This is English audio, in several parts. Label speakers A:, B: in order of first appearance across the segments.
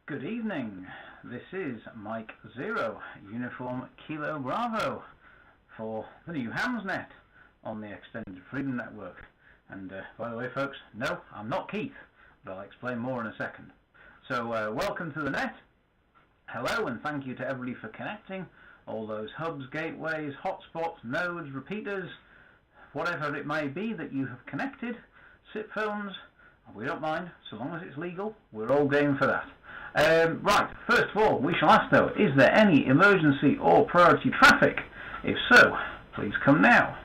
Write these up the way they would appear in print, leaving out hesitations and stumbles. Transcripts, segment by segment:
A: Good evening. This is Mike 0, Uniform Kilo Bravo for the New Hams Net on the Extended Freedom Network. And by the way, folks, no, I'm not Keith, but I'll explain more in a second. So welcome to the net. Hello, and thank you to everybody for connecting. All those hubs, gateways, hotspots, nodes, repeaters, whatever it may be that you have connected, SIP phones, we don't mind, so long as it's legal, we're all game for that. Right, first of all, we shall ask though, is there any emergency or priority traffic? If so, please come now.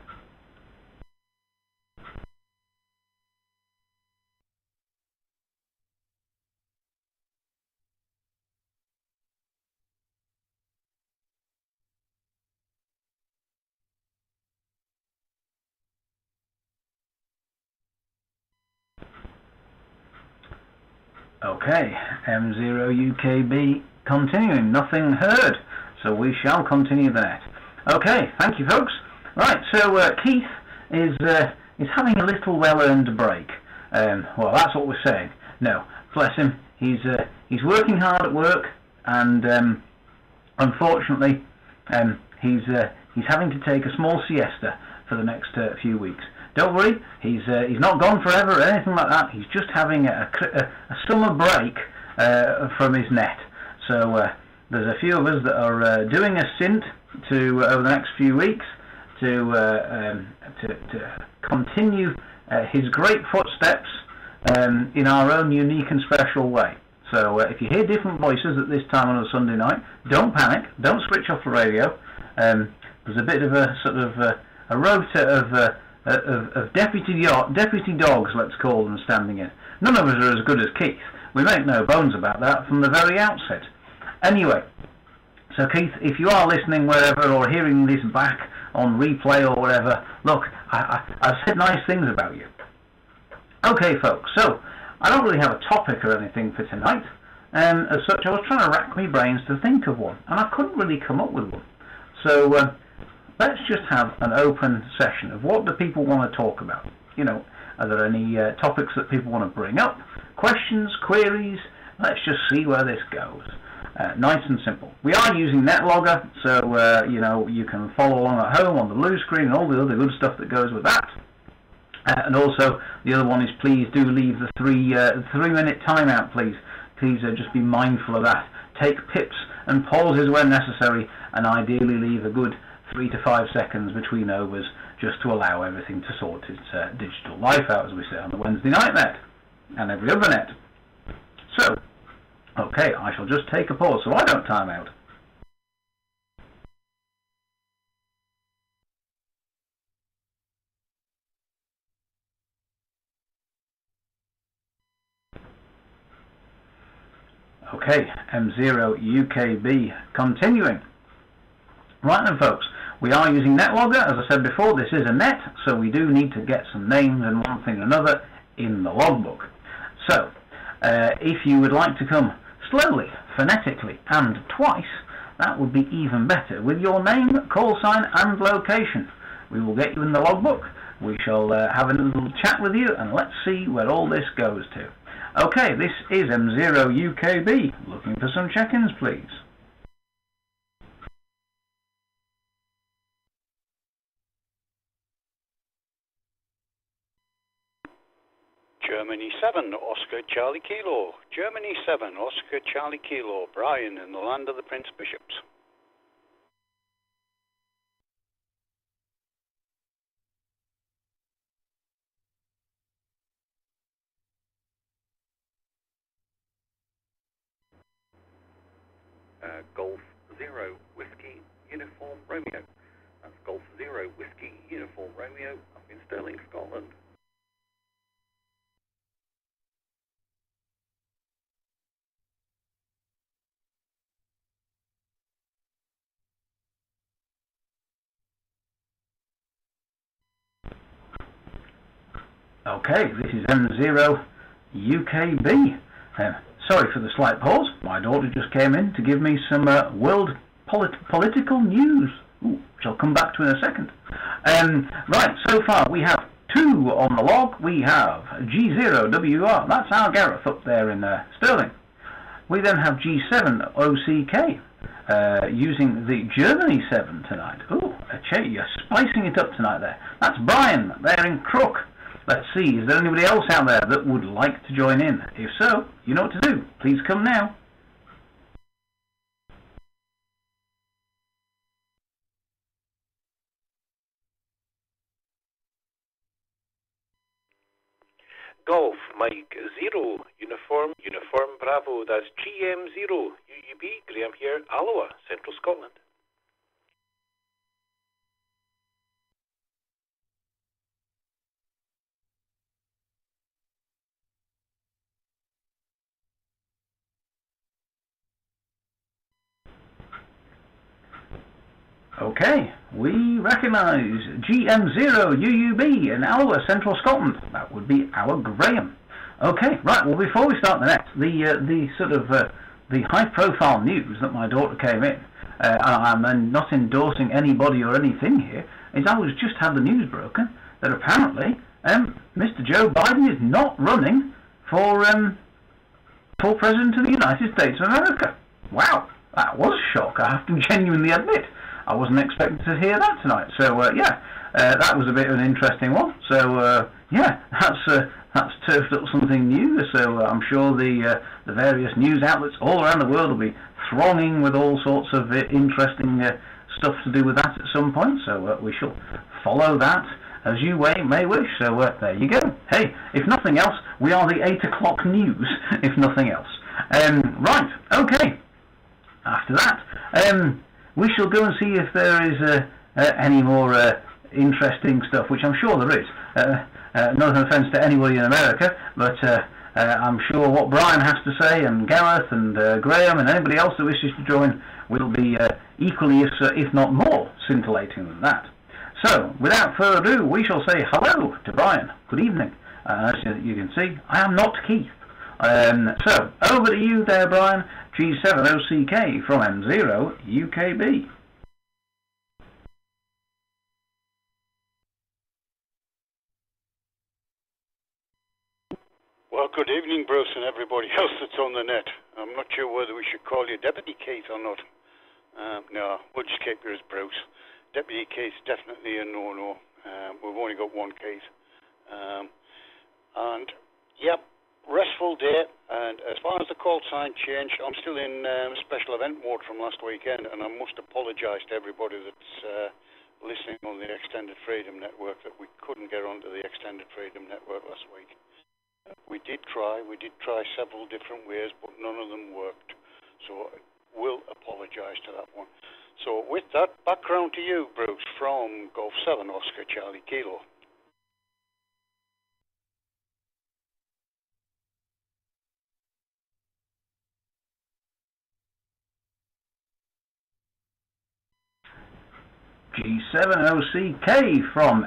A: Okay, M0UKB continuing, nothing heard, so we shall continue the net. Okay, thank you folks. Right, so Keith is having a little well-earned break. Well, that's what we're saying. No, bless him, he's working hard at work, and unfortunately, he's having to take a small siesta for the next few weeks. Don't worry, he's not gone forever or anything like that. He's just having a summer break from his net. So there's a few of us that are doing a stint over the next few weeks to continue his great footsteps in our own unique and special way. So if you hear different voices at this time on a Sunday night, don't panic, don't switch off the radio. There's a bit of a sort of a rota of deputy dogs, let's call them, standing in. None of us are as good as Keith. We make no bones about that from the very outset. Anyway, so Keith, if you are listening wherever or hearing this back on replay or whatever, look, I've said nice things about you. Okay, folks, so I don't really have a topic or anything for tonight. As such, I was trying to rack my brains to think of one, and I couldn't really come up with one. So let's just have an open session of what do people want to talk about. You know, are there any topics that people want to bring up? Questions, queries? Let's just see where this goes. Nice and simple. We are using NetLogger, so you know, you can follow along at home on the blue screen and all the other good stuff that goes with that. And also, the other one is please do leave the 3-minute timeout, please. Please just be mindful of that. Take pips and pauses when necessary, and ideally leave a good 3 to 5 seconds between overs, just to allow everything to sort its digital life out, as we say on the Wednesday night net and every other net. So, okay, I shall just take a pause so I don't time out. Okay, M0UKB continuing. Right then, folks. We are using NetLogger. As I said before, this is a net, so we do need to get some names and one thing or another in the logbook. So, if you would like to come slowly, phonetically, and twice, that would be even better, with your name, call sign, and location. We will get you in the logbook. We shall have a little chat with you, and let's see where all this goes to. Okay, this is M0UKB. Looking for some check-ins, please.
B: Germany 7, Oscar Charlie Kilo. Germany 7, Oscar Charlie Kilo. Brian in the land of the Prince Bishops.
C: Golf 0 Whiskey Uniform Romeo. That's Golf 0 Whiskey Uniform Romeo up in Stirling, Scotland.
A: Okay, this is M0UKB. Sorry for the slight pause. My daughter just came in to give me some world political news, which I'll come back to in a second. Right, so far we have 2 on the log. We have G0WR. That's our Gareth up there in Stirling. we then have G7OCK using the Germany 7 tonight. Ooh, you're spicing it up tonight there. That's Brian there in Crook. Let's see, is there anybody else out there that would like to join in? If so, you know what to do. Please come now.
D: Golf, Mike 0, Uniform Bravo, that's GM0UUB, Graham here, Alloa, Central Scotland.
A: Okay, we recognise GM0UUB in Alloa, Central Scotland. That would be our Graham. Okay, right. Well, before we start the next, the sort of the high-profile news that my daughter came in, and I'm not endorsing anybody or anything here, is I was just had the news broken that apparently Mr. Joe Biden is not running for President of the United States of America. Wow, that was a shock. I have to genuinely admit. I wasn't expecting to hear that tonight. So that was a bit of an interesting one. So that's turfed up something new. So I'm sure the various news outlets all around the world will be thronging with all sorts of interesting stuff to do with that at some point. So we shall follow that as you may wish. So there you go. Hey, if nothing else, we are the 8 o'clock news. If nothing else, right? Okay. After that, we shall go and see if there is any more interesting stuff, which I'm sure there is. Not an offence to anybody in America, but I'm sure what Brian has to say, and Gareth and Graham and anybody else that wishes to join will be equally, if not more, scintillating than that. So, without further ado, we shall say hello to Brian. Good evening. As you can see, I am not Keith. So, over to you there, Brian. G7OCK from M0UKB.
B: Well, good evening, Bruce, and everybody else that's on the net. I'm not sure whether we should call you Deputy Keith or not. No, we'll just keep you as Bruce. Deputy Keith's definitely a no-no. We've only got one Keith. And, yep. Restful day, and as far as the call sign changed, I'm still in special event mode from last weekend, and I must apologise to everybody that's listening on the Extended Freedom Network that we couldn't get onto the Extended Freedom Network last week. We did try several different ways, but none of them worked, so we'll apologise to that one. So with that, background to you, Bruce, from Golf 7 Oscar Charlie Kilo.
A: G7OCK from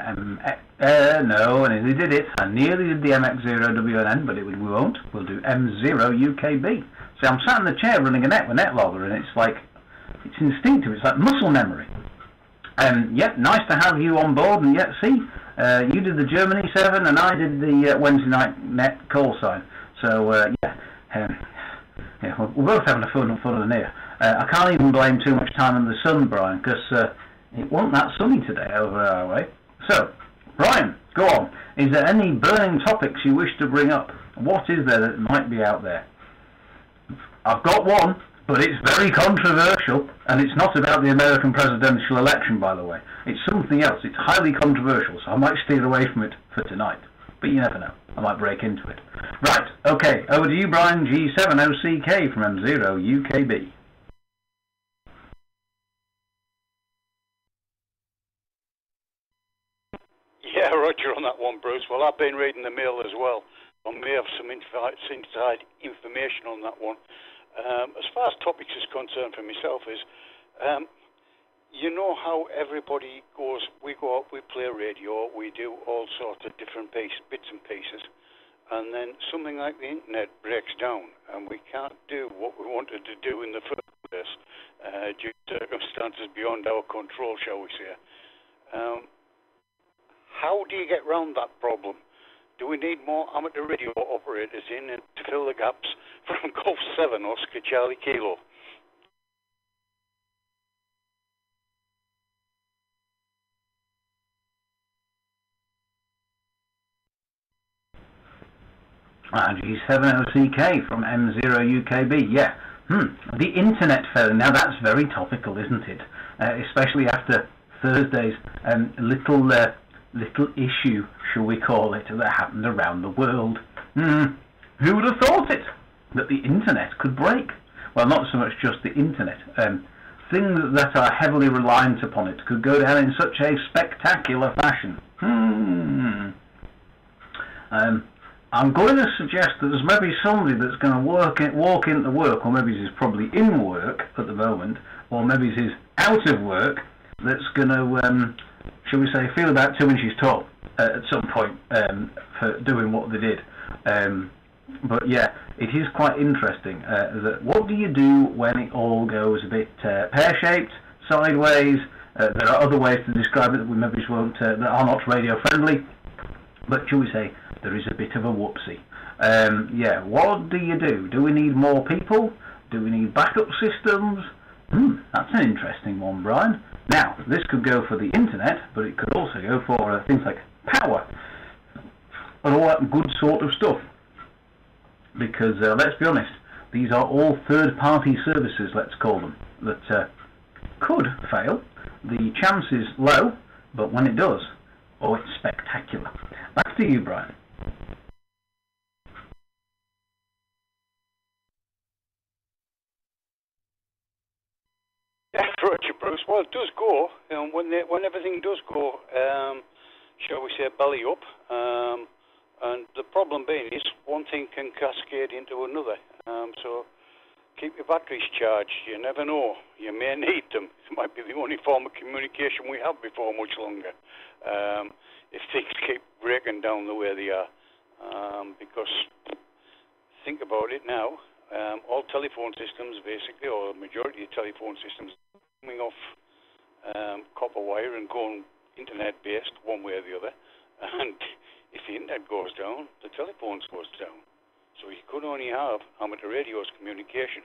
A: no, and he did it. I nearly did the MX0WNN, but we won't. We'll do M0UKB. See, I'm sat in the chair running a net with NetLogger, and it's instinctive. It's like muscle memory. Yep, nice to have you on board. And yet, see, you did the Germany 7, and I did the Wednesday night net call sign. So we're both having a fun of the here. I can't even blame too much time on the sun, Brian, because it wasn't that sunny today over our way. So, Brian, go on. Is there any burning topics you wish to bring up? What is there that might be out there? I've got one, but it's very controversial, and it's not about the American presidential election, by the way. It's something else. It's highly controversial, so I might steer away from it for tonight. But you never know. I might break into it. Right, okay, over to you, Brian. G7OCK from M0UKB.
B: Yeah, Roger on that one, Bruce. Well, I've been reading the mail as well. I may have some inside information on that one. As far as topics is concerned for myself is, you know how everybody goes, we go out, we play radio, we do all sorts of different bits and pieces, and then something like the internet breaks down, and we can't do what we wanted to do in the first place due to circumstances beyond our control, shall we say. How do you get around that problem? do we need more amateur radio operators in to fill the gaps from Golf 7 Oscar Charlie Kilo?
A: G70CK from M0UKB, yeah. The internet phone, now that's very topical, isn't it? Especially after Thursday's little issue, shall we call it, that happened around the world. Who would have thought it? That the internet could break? Well, not so much just the internet. Things that are heavily reliant upon it could go down in such a spectacular fashion. I'm going to suggest that there's maybe somebody that's going to walk into work, or maybe he's probably in work at the moment, or maybe he's out of work, that's going to, shall we say, feel about 2 inches tall at some point for doing what they did. But yeah, it is quite interesting. That what do you do when it all goes a bit pear-shaped, sideways? There are other ways to describe it that we maybe won't, that are not radio friendly. But shall we say, there is a bit of a whoopsie. Yeah, what do you do? Do we need more people? Do we need backup systems? That's an interesting one, Brian. Now, this could go for the internet, but it could also go for things like power and all that good sort of stuff. Because, let's be honest, these are all third-party services, let's call them, that could fail. The chance is low, but when it does, oh, it's spectacular. Back to you, Brian.
B: Yeah, Roger, Bruce. Well, it does go. When everything does go, shall we say, belly up. And the problem being is one thing can cascade into another. So keep your batteries charged. You never know. You may need them. It might be the only form of communication we have before much longer. If things keep breaking down the way they are. Because think about it now. All telephone systems, basically, or a majority of telephone systems, coming off copper wire and going internet-based one way or the other. And if the internet goes down, the telephones goes down. So you could only have amateur radio's communication.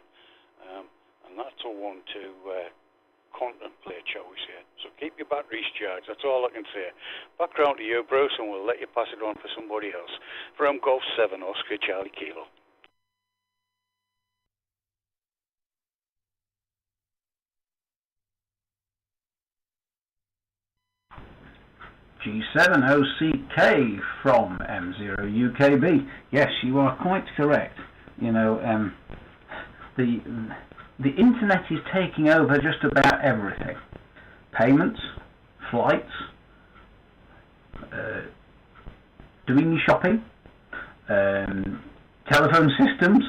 B: And that's a one to contemplate, shall we say. So keep your batteries charged. That's all I can say. Back round to you, Bruce, and we'll let you pass it on for somebody else. From Golf 7 Oscar Charlie Kilo.
A: G70CK from M0UKB. Yes, you are quite correct. You know, the internet is taking over just about everything. Payments, flights, doing your shopping, telephone systems.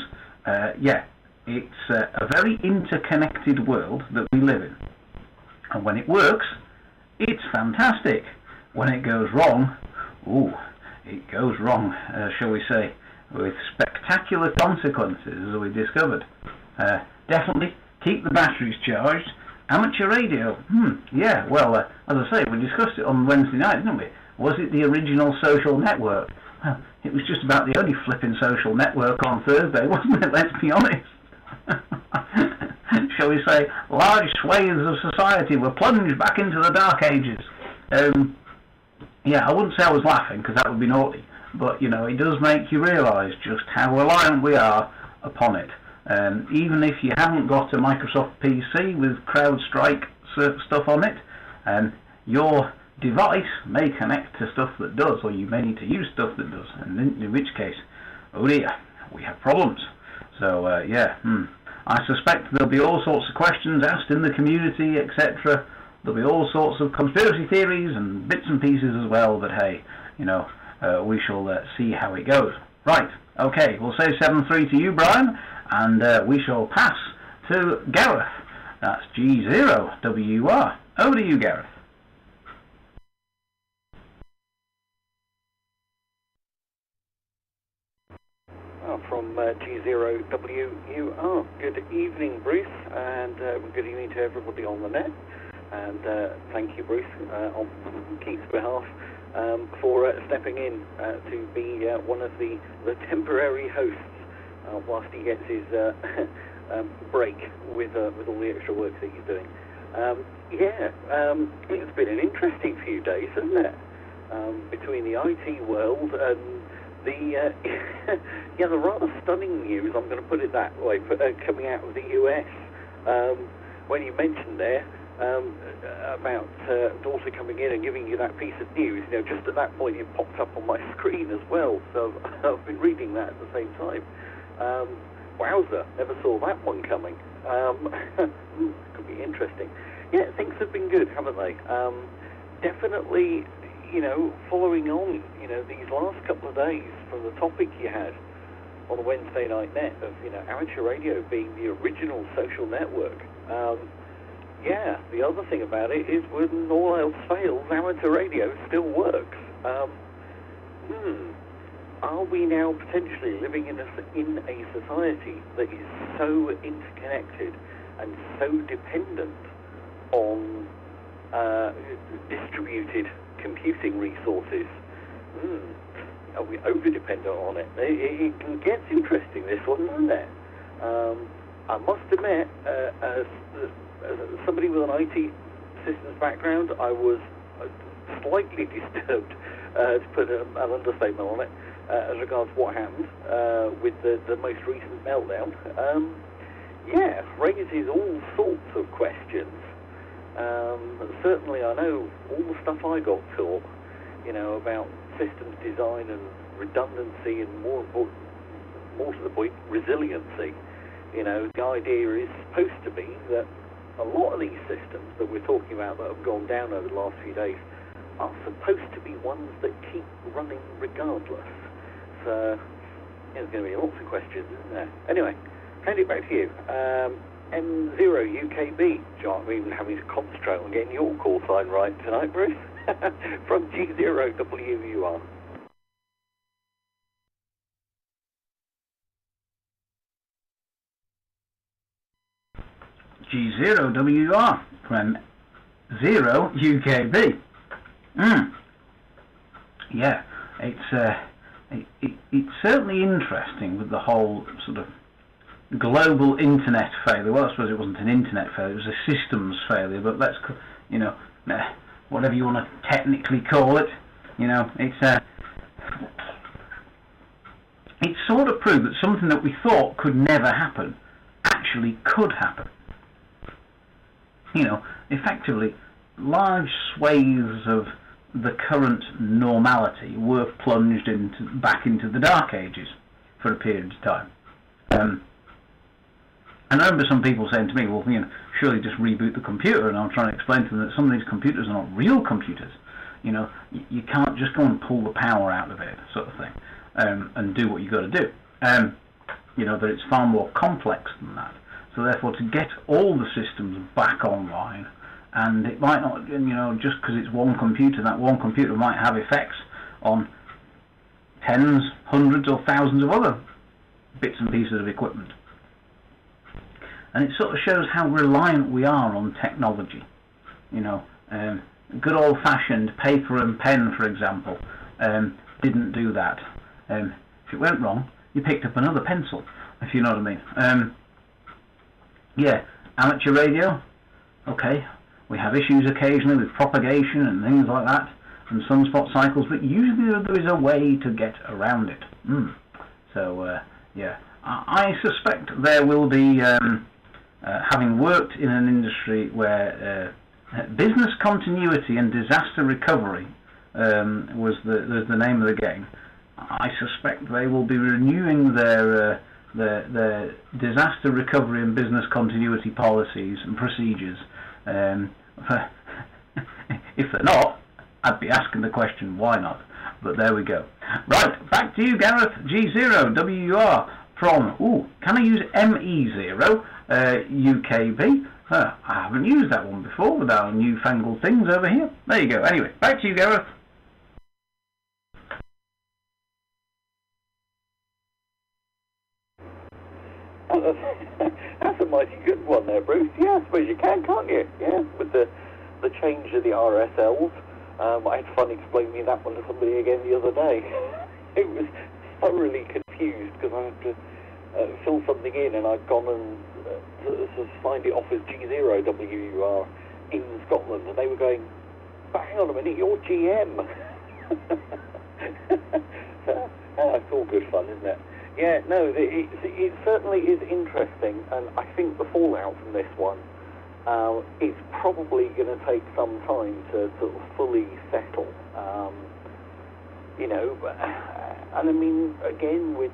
A: Yeah, it's a very interconnected world that we live in. And when it works, it's fantastic. When it goes wrong, it goes wrong, shall we say, with spectacular consequences, as we discovered. Definitely keep the batteries charged. Amateur radio, yeah, well, as I say, we discussed it on Wednesday night, didn't we? Was it the original social network? Well, it was just about the only flipping social network on Thursday, wasn't it? Let's be honest. Shall we say, large swathes of society were plunged back into the dark ages. Yeah, I wouldn't say I was laughing, because that would be naughty, but, you know, it does make you realise just how reliant we are upon it. Even if you haven't got a Microsoft PC with CrowdStrike stuff on it, your device may connect to stuff that does, or you may need to use stuff that does, and in which case, oh dear, we have problems. So, yeah, I suspect there'll be all sorts of questions asked in the community, etc. There'll be all sorts of conspiracy theories and bits and pieces as well, but hey, you know, we shall see how it goes. Right, okay, we'll say 7-3 to you, Brian, and we shall pass to Gareth. That's G0WR. Over to you, Gareth.
C: From G0WUR. Good evening, Bruce, and good evening to everybody on the net. And thank you, Bruce, on Keith's behalf, for stepping in to be one of the temporary hosts whilst he gets his break with all the extra work that he's doing. It's been an interesting few days, hasn't it? Between the IT world and the the rather stunning news, I'm going to put it that way, coming out of the US. When you mentioned there about daughter coming in and giving you that piece of news, just at that point it popped up on my screen as well. So I've been reading that at the same time. Wowzer, never saw that one coming. Could be interesting. Yeah, things have been good, haven't they? Definitely, following on, these last couple of days from the topic you had on the Wednesday Night Net of, amateur radio being the original social network. The other thing about it is when all else fails, amateur radio still works. Are we now potentially living in a society that is so interconnected and so dependent on distributed computing resources? Are we over-dependent on it? It gets interesting, this one, doesn't it? I must admit, as somebody with an IT systems background, I was slightly disturbed, to put an understatement on it, as regards what happened with the most recent meltdown. Raises all sorts of questions. Certainly I know all the stuff I got taught, about systems design and redundancy and more to the point, resiliency. The idea is supposed to be that a lot of these systems that we're talking about that have gone down over the last few days are supposed to be ones that keep running regardless. So there's going to be lots of questions, isn't there? Anyway, hand it back to you. M0UKB. I'm even having to concentrate on getting your call sign right tonight, Bruce. From G0WUR.
A: G0WR from 0UKB. Yeah, it's certainly interesting with the whole sort of global internet failure. Well, I suppose it wasn't an internet failure, it was a systems failure, but let's, whatever you want to technically call it, it sort of proved that something that we thought could never happen actually could happen. Effectively, large swathes of the current normality were plunged back into the dark ages for a period of time. And I remember some people saying to me, well, surely just reboot the computer, and I'm trying to explain to them that some of these computers are not real computers. You can't just go and pull the power out of it, sort of thing, and do what you got to do. That it's far more complex than that. So therefore, to get all the systems back online, and it might not, just because it's one computer, that one computer might have effects on tens, hundreds, or thousands of other bits and pieces of equipment. And it sort of shows how reliant we are on technology. Good old-fashioned paper and pen, for example, didn't do that. If it went wrong, you picked up another pencil, if you know what I mean. Amateur radio, okay, we have issues occasionally with propagation and things like that, and sunspot cycles, but usually there is a way to get around it. So, I suspect there will be, having worked in an industry where business continuity and disaster recovery was the name of the game, I suspect they will be renewing their disaster recovery and business continuity policies and procedures. If they're not, I'd be asking the question, why not? But there we go. Right, back to you, Gareth. G0WR from, can I use ME0 UKB? I haven't used that one before with our newfangled things over here. There you go. Anyway, back to you, Gareth.
C: That's a mighty good one there, Bruce. Yeah, I suppose you can, can't you? Yeah, with the change of the RSLs I had fun explaining that one to somebody again the other day. It was thoroughly confused because I had to fill something in, and I'd gone and signed it off as G0WUR in Scotland, and they were going, but hang on a minute, you're GM. It's all good fun, isn't it? Yeah, no, it certainly is interesting, and I think the fallout from this one is probably going to take some time to sort of fully settle. And I mean, again, with,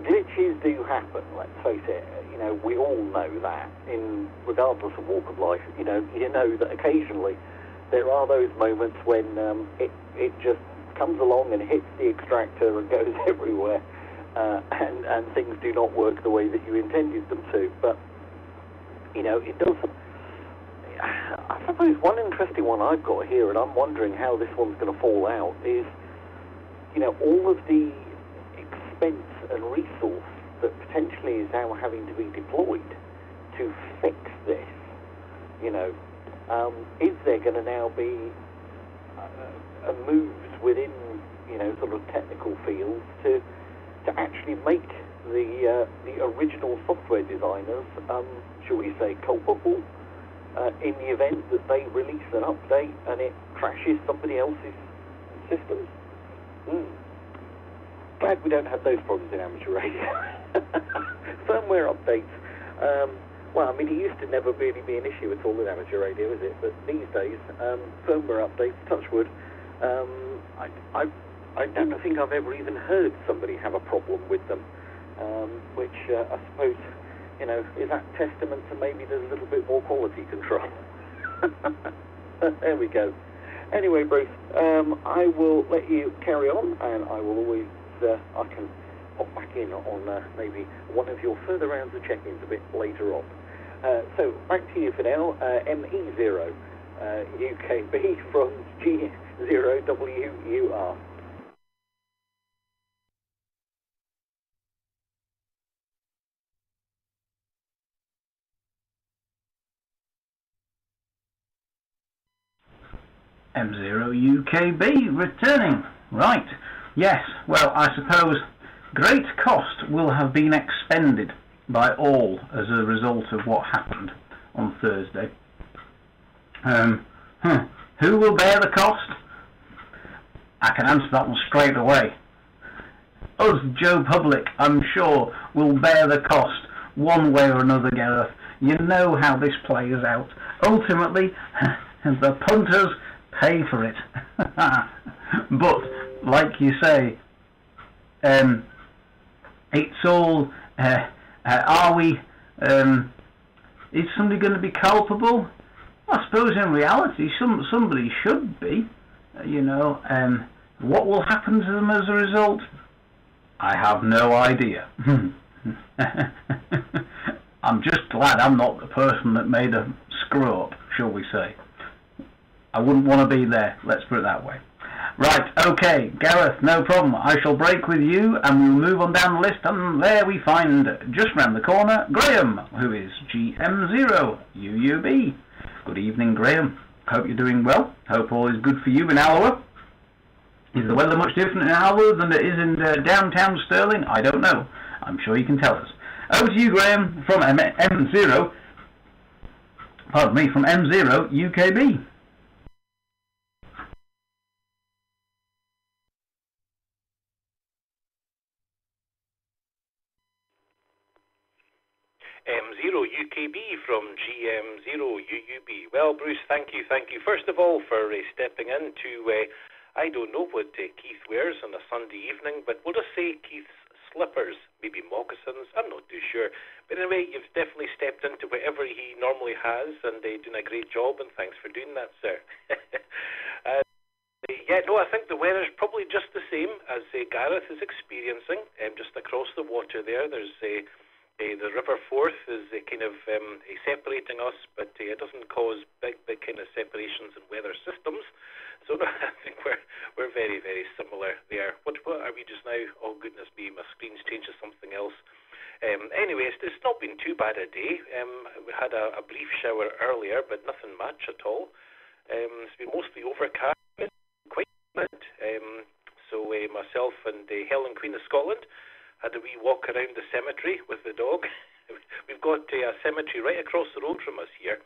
C: glitches do happen, let's face it. We all know that, regardless of walk of life. You know that occasionally there are those moments when it just comes along and hits the extractor and goes everywhere, and things do not work the way that you intended them to. But it does. I suppose one interesting one I've got here, and I'm wondering how this one's going to fall out, is all of the expense and resource that potentially is now having to be deployed to fix this. Is there going to now be a moves within sort of technical fields to actually make the original software designers, shall we say, culpable in the event that they release an update and it crashes somebody else's systems? Glad we don't have those problems in amateur radio. Firmware updates. Well, I mean, it used to never really be an issue at all with amateur radio, is it? But these days, firmware updates, touch wood, I don't think I've ever even heard somebody have a problem with them, which I suppose, is that testament to maybe there's a little bit more quality control. There we go. Anyway, Bruce, I will let you carry on, and I will always, I can pop back in on maybe one of your further rounds of check-ins a bit later on. So, back to you for now, M0UKB from G0WUR.
A: M0UKB returning. Right. Yes. Well, I suppose great cost will have been expended by all as a result of what happened on Thursday. Who will bear the cost? I can answer that one straight away. Us, Joe Public, I'm sure, will bear the cost one way or another, Gareth. You know how this plays out. Ultimately, the punters pay for it. But, like you say, it's all, are we, is somebody going to be culpable? I suppose in reality somebody should be, what will happen to them as a result? I have no idea. I'm just glad I'm not the person that made a screw up, shall we say. I wouldn't want to be there, let's put it that way. Right, okay, Gareth, no problem. I shall break with you and we'll move on down the list, and there we find, just round the corner, Graham, who is GM0UUB. Good evening, Graham. Hope you're doing well. Hope all is good for you in Alloa. Is the weather much different in Alloa than it is in downtown Stirling? I don't know. I'm sure you can tell us. Over to you, Graham, from from M0UKB.
D: M0UKB from GM0UUB. Well, Bruce, thank you. First of all, for stepping in to, I don't know what Keith wears on a Sunday evening, but we'll just say Keith's slippers, maybe moccasins, I'm not too sure. But anyway, you've definitely stepped into whatever he normally has, and doing a great job, and thanks for doing that, sir. I think the weather's probably just the same as Gareth is experiencing, just across the water there. There's the River Forth is kind of separating us, but it doesn't cause big kind of separations in weather systems. So no, I think we're very, very similar there. What are we just now? Oh goodness me, my screen's changed to something else. Anyway, it's not been too bad a day. We had a brief shower earlier, but nothing much at all. It's been mostly overcast, quite good. So myself and Helen, Queen of Scotland, had a wee walk around the cemetery with the dog. We've got a cemetery right across the road from us here,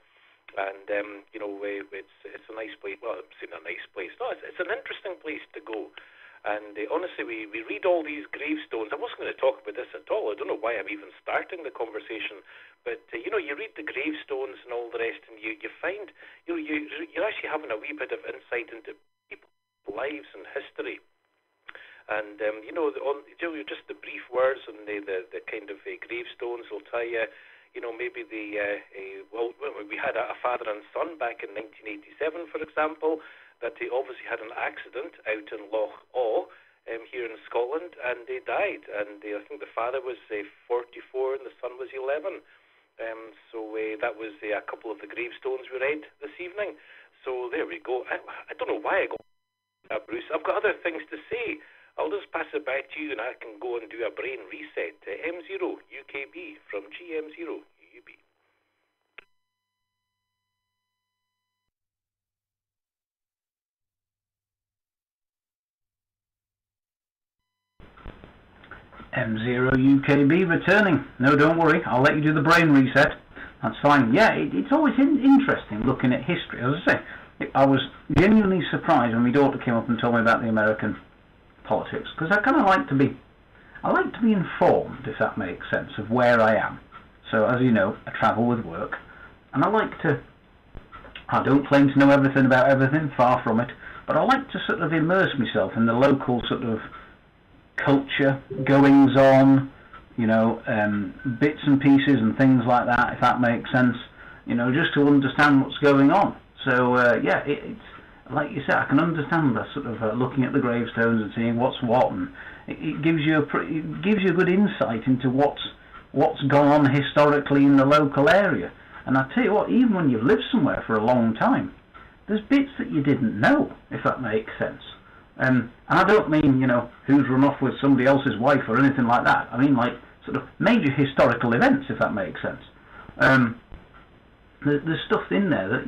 D: and it's a nice place. Well, I'm saying a nice place. No, it's an interesting place to go. And honestly, we read all these gravestones. I wasn't going to talk about this at all. I don't know why I'm even starting the conversation. But, you read the gravestones and all the rest, and you find, you're actually having a wee bit of insight into people's lives and history. And, just the brief words and the kind of gravestones will tell you, maybe we had a father and son back in 1987, for example, that they obviously had an accident out in Loch Awe here in Scotland, and they died. And I think the father was 44 and the son was 11. So that was a couple of the gravestones we read this evening. So there we go. I don't know why I got that, Bruce. I've got other things to say. I'll just pass it back to you, and I can go and do a brain reset. M0UKB from GM0UB.
A: M0UKB returning. No, don't worry. I'll let you do the brain reset. That's fine. Yeah, it's always interesting looking at history. As I say, I was genuinely surprised when my daughter came up and told me about the American politics, because I kind of like to be informed, if that makes sense, of where I am. So, as you know, I travel with work, and I don't claim to know everything about everything, far from it, but I like to sort of immerse myself in the local sort of culture, goings on, bits and pieces and things like that, if that makes sense, just to understand what's going on. So, it's like you said, I can understand the sort of looking at the gravestones and seeing what's what, and it gives you a good insight into what's gone on historically in the local area. And I tell you what, even when you've lived somewhere for a long time, there's bits that you didn't know, if that makes sense. And I don't mean, who's run off with somebody else's wife or anything like that. I mean, like, sort of major historical events, if that makes sense. There's stuff in there that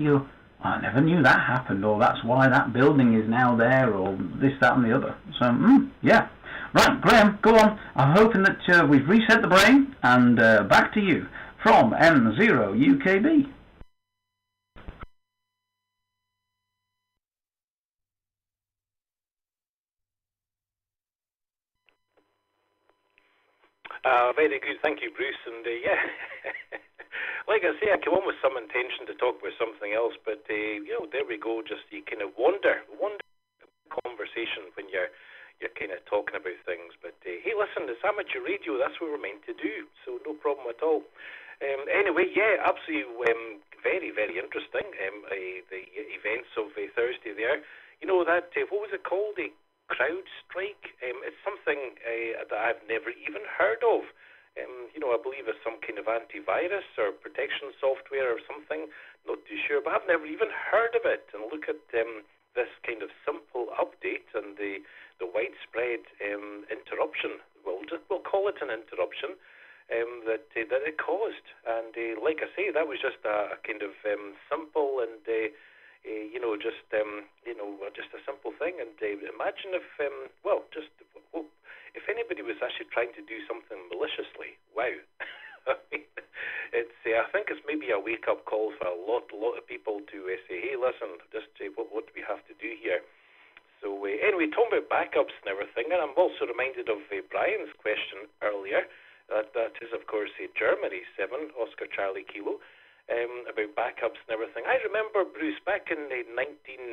A: I never knew that happened, or that's why that building is now there, or this, that, and the other. So, yeah. Right, Graham, go on. I'm hoping that we've reset the brain, and back to you from M0UKB.
D: Very good, thank you, Bruce. And yeah, like I say, I came on with some intention to talk about something else, but there we go. Just you kind of wander conversation when you're kind of talking about things. But hey, listen, it's amateur radio. That's what we're meant to do. So no problem at all. Anyway, yeah, absolutely, very, very interesting. The events of Thursday there. That what was it called? Crowd strike. It's something that I've never even heard of. I believe it's some kind of antivirus or protection software or something. Not too sure, but I've never even heard of it. And look at this kind of simple update and the widespread interruption. We'll call it an interruption that it caused. And like I say, that was just a kind of simple and just a simple thing. And imagine if, if anybody was actually trying to do something maliciously. Wow. I think it's maybe a wake-up call for a lot of people to say, hey, listen, just what do we have to do here? So anyway, talking about backups and everything, and I'm also reminded of Brian's question earlier. That is, of course, Germany 7, Oscar Charlie Kilo. About backups and everything. I remember, Bruce, back in 2018,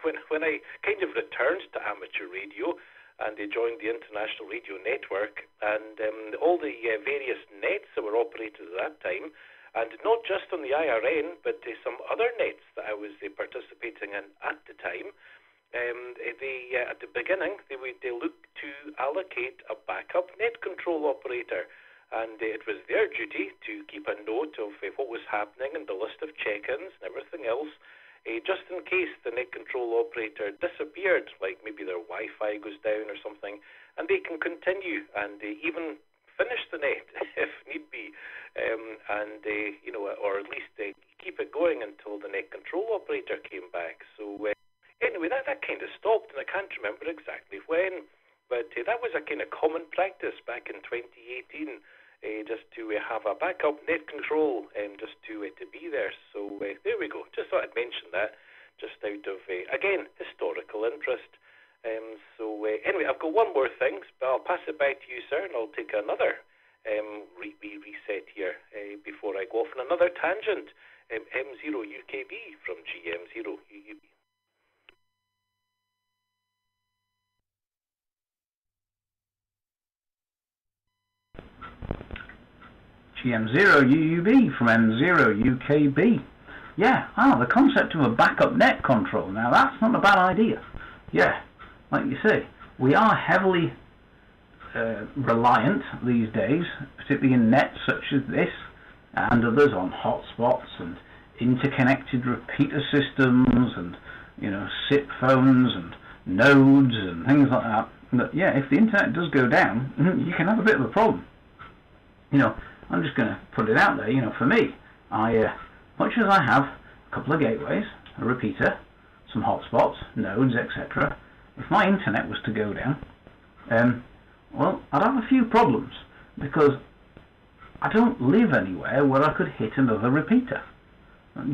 D: when I kind of returned to amateur radio and joined the International Radio Network, and all the various nets that were operated at that time, and not just on the IRN, but some other nets that I was participating in at the time. At the beginning, they look to allocate a backup net control operator. And it was their duty to keep a note of what was happening and the list of check-ins and everything else, just in case the net control operator disappeared, like maybe their Wi-Fi goes down or something, and they can continue and even finish the net if need be, or at least keep it going until the net control operator came back. So anyway, that kind of stopped, and I can't remember exactly when, but that was a kind of common practice back in 2018, just to have a backup net control, just to be there. So there we go. Just thought I'd mention that, just out of again historical interest. Anyway, I've got one more thing, but I'll pass it back to you, sir, and I'll take another reset here before I go off on another tangent. M0UKB from GM0UKB.
A: GM0UUB from M0UKB. Yeah, the concept of a backup net control. Now that's not a bad idea. Yeah, like you say, we are heavily reliant these days, particularly in nets such as this and others, on hotspots and interconnected repeater systems and SIP phones and nodes and things like that. But yeah, if the internet does go down, you can have a bit of a problem. I'm just going to put it out there. For me, much as I have a couple of gateways, a repeater, some hotspots, nodes, etc., if my internet was to go down, well, I'd have a few problems, because I don't live anywhere where I could hit another repeater.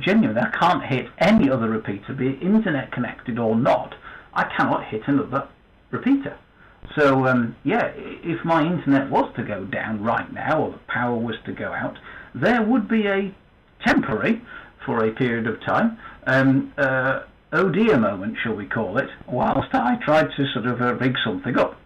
A: Genuinely, I can't hit any other repeater, be it internet connected or not. I cannot hit another repeater. So, yeah, if my internet was to go down right now, or the power was to go out, there would be a temporary, for a period of time, oh dear moment, shall we call it, whilst I tried to sort of rig something up.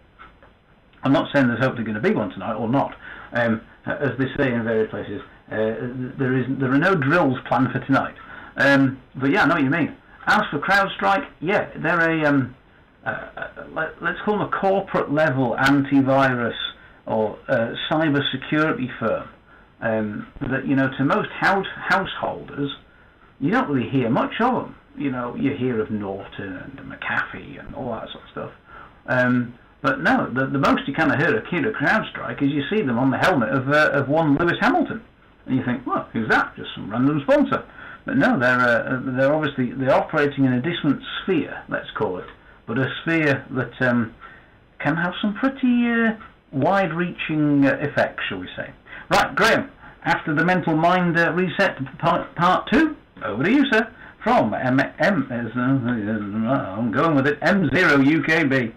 A: I'm not saying there's hopefully going to be one tonight, or not. As they say in various places, there are no drills planned for tonight. But yeah, I know what you mean. As for CrowdStrike, yeah, they're a let's call them a corporate level antivirus or cyber security firm. That to most householders, you don't really hear much of them. You hear of Norton and McAfee and all that sort of stuff. But no, the most you kind of hear of CrowdStrike is you see them on the helmet of one Lewis Hamilton, and you think, well, who's that? Just some random sponsor. But no, they're obviously operating in a different sphere, let's call it, but a sphere that can have some pretty wide-reaching effects, shall we say. Right, Graham. After the mental mind reset part 2, over to you, sir. From I'm going with it, M0UKB.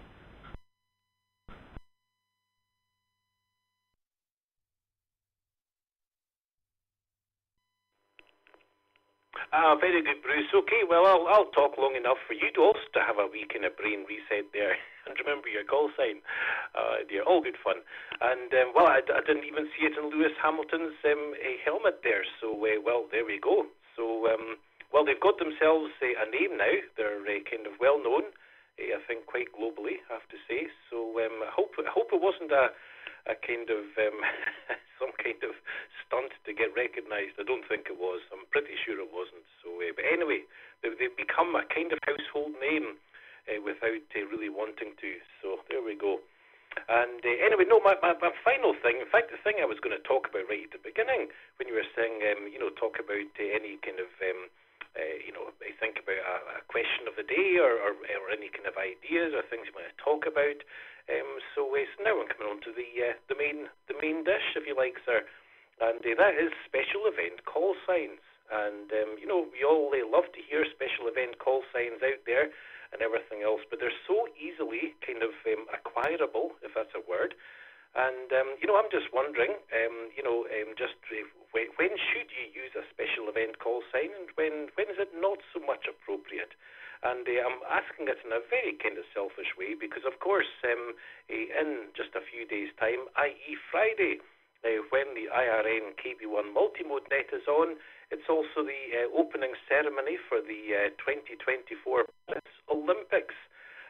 D: Very good, Bruce. Okay, well, I'll talk long enough for you to also to have a wee kind of brain reset there and remember your call sign. Dear, all good fun. And, well, I didn't even see it in Lewis Hamilton's helmet there, so, well, there we go. So, well, they've got themselves a name now. They're kind of well-known, I think quite globally, I have to say. So, I hope it wasn't a kind of some kind of stunt to get recognised. I don't think it was. I'm pretty sure it wasn't. So, but anyway, they've become a kind of household name without really wanting to. So there we go. And anyway, no, my final thing. In fact, the thing I was going to talk about right at the beginning, when you were saying, talk about any kind of, I think about a question of the day or any kind of ideas or things you want to talk about. So now I'm coming on to the main dish, if you like, sir, and that is special event call signs. And we all love to hear special event call signs out there and everything else, but they're so easily kind of acquirable, if that's a word. And I'm just wondering, when should you use a special event call sign, and when is it not so much appropriate? And I'm asking it in a very kind of selfish way because, of course, in just a few days' time, i.e. Friday, when the IRN KB1 multimode net is on, it's also the opening ceremony for the 2024 Paris Olympics.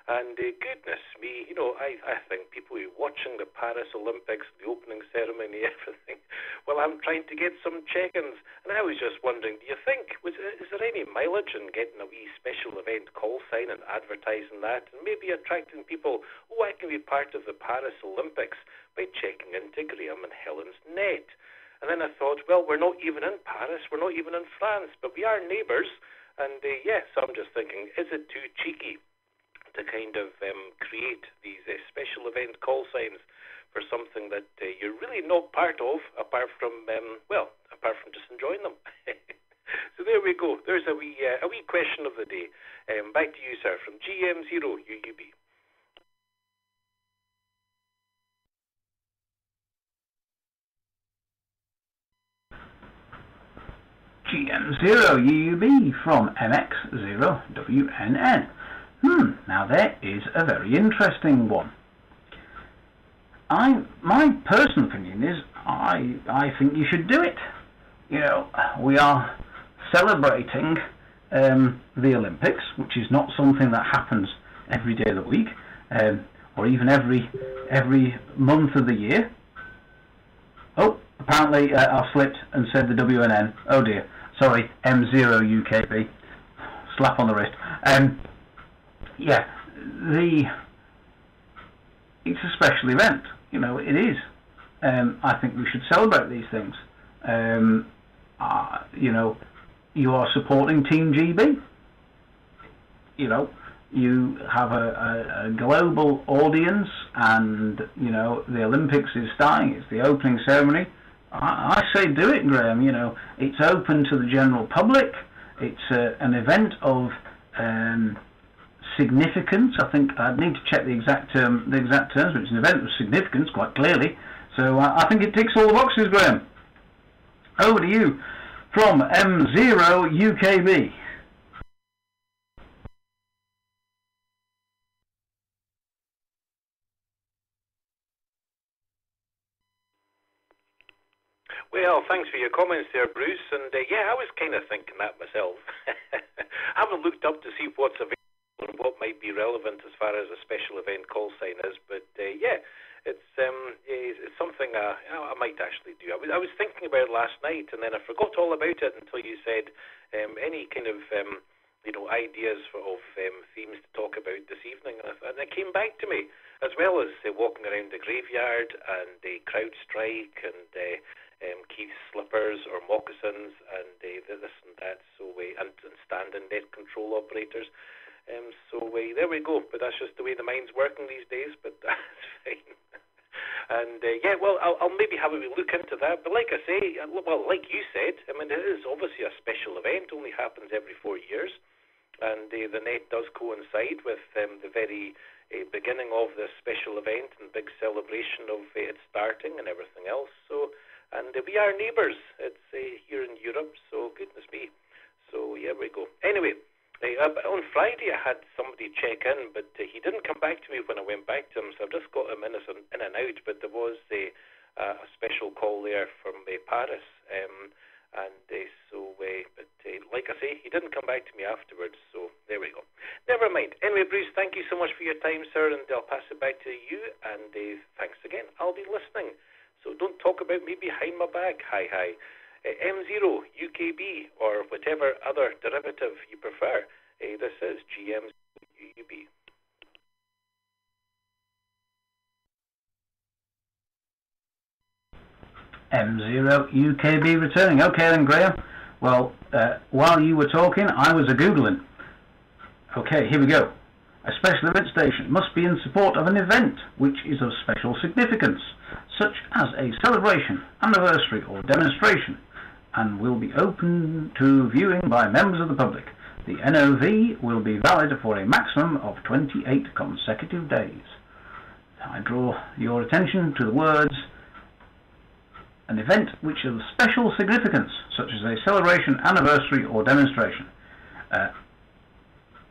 D: And goodness me, I think people who are watching the Paris Olympics, the opening ceremony, everything, well, I'm trying to get some check-ins, and I was just wondering, do you think, is there any mileage in getting a wee special event call sign and advertising that, and maybe attracting people, I can be part of the Paris Olympics by checking into Graham and Helen's net? And then I thought, well, we're not even in Paris, we're not even in France, but we are neighbours, and so I'm just thinking, is it too cheeky to kind of create these special event call signs for something that you're really not part of, apart from just enjoying them? So there we go. There's a wee question of the day. Back to you, sir, from GM0UKB.
A: GM0UKB from MX0WNN. Now there is a very interesting one. My personal opinion is I think you should do it. You know, we are celebrating the Olympics, which is not something that happens every day of the week, or even every month of the year. Oh, apparently I've slipped and said the WNN. Oh dear, sorry, M0UKB. Slap on the wrist. It's a special event. You know, it is. I think we should celebrate these things. You know, you are supporting Team GB. You know, you have a global audience, and you know the Olympics is starting. It's the opening ceremony. I say do it, Graham. You know, it's open to the general public. It's an event of significance. I think I'd need to check the exact terms, but it's an event of significance, quite clearly. So I think it ticks all the boxes, Graham. Over to you from M0UKB.
D: Well, thanks for your comments there, Bruce. And I was kind of thinking that myself. I haven't looked up to see what's available and what might be relevant as far as a special event call sign is, but it's something I might actually do. I was thinking about it last night, and then I forgot all about it until you said any kind of ideas of themes to talk about this evening, and it came back to me, as well as walking around the graveyard and CrowdStrike and Keith's slippers or moccasins and this and that, and standing net control operators. There we go. But that's just the way the mind's working these days. But that's fine. And I'll maybe have a wee look into that. But like I say, like you said, I mean, it is obviously a special event. Only happens every 4 years, and the net does coincide with the very beginning of this special event and big celebration of it starting and everything else. And we are neighbours. It's here in Europe, so goodness me. So here we go. Anyway, on Friday I had somebody check in, but he didn't come back to me when I went back to him, so I've just got him in and out. But there was a special call there from Paris, like I say, he didn't come back to me afterwards, so there we go. Never mind. Anyway, Bruce, thank you so much for your time, sir, and I'll pass it back to you, and thanks again. I'll be listening. So don't talk about me behind my back. Hi. M0UKB, or whatever other derivative you prefer. This is GM0UKB.
A: M0UKB returning. Okay then, Graham. Well, while you were talking, I was a-Googling. Okay, here we go. A special event station must be in support of an event which is of special significance, such as a celebration, anniversary or demonstration, and will be open to viewing by members of the public. The NOV will be valid for a maximum of 28 consecutive days. I draw your attention to the words, an event which is of special significance, such as a celebration, anniversary or demonstration.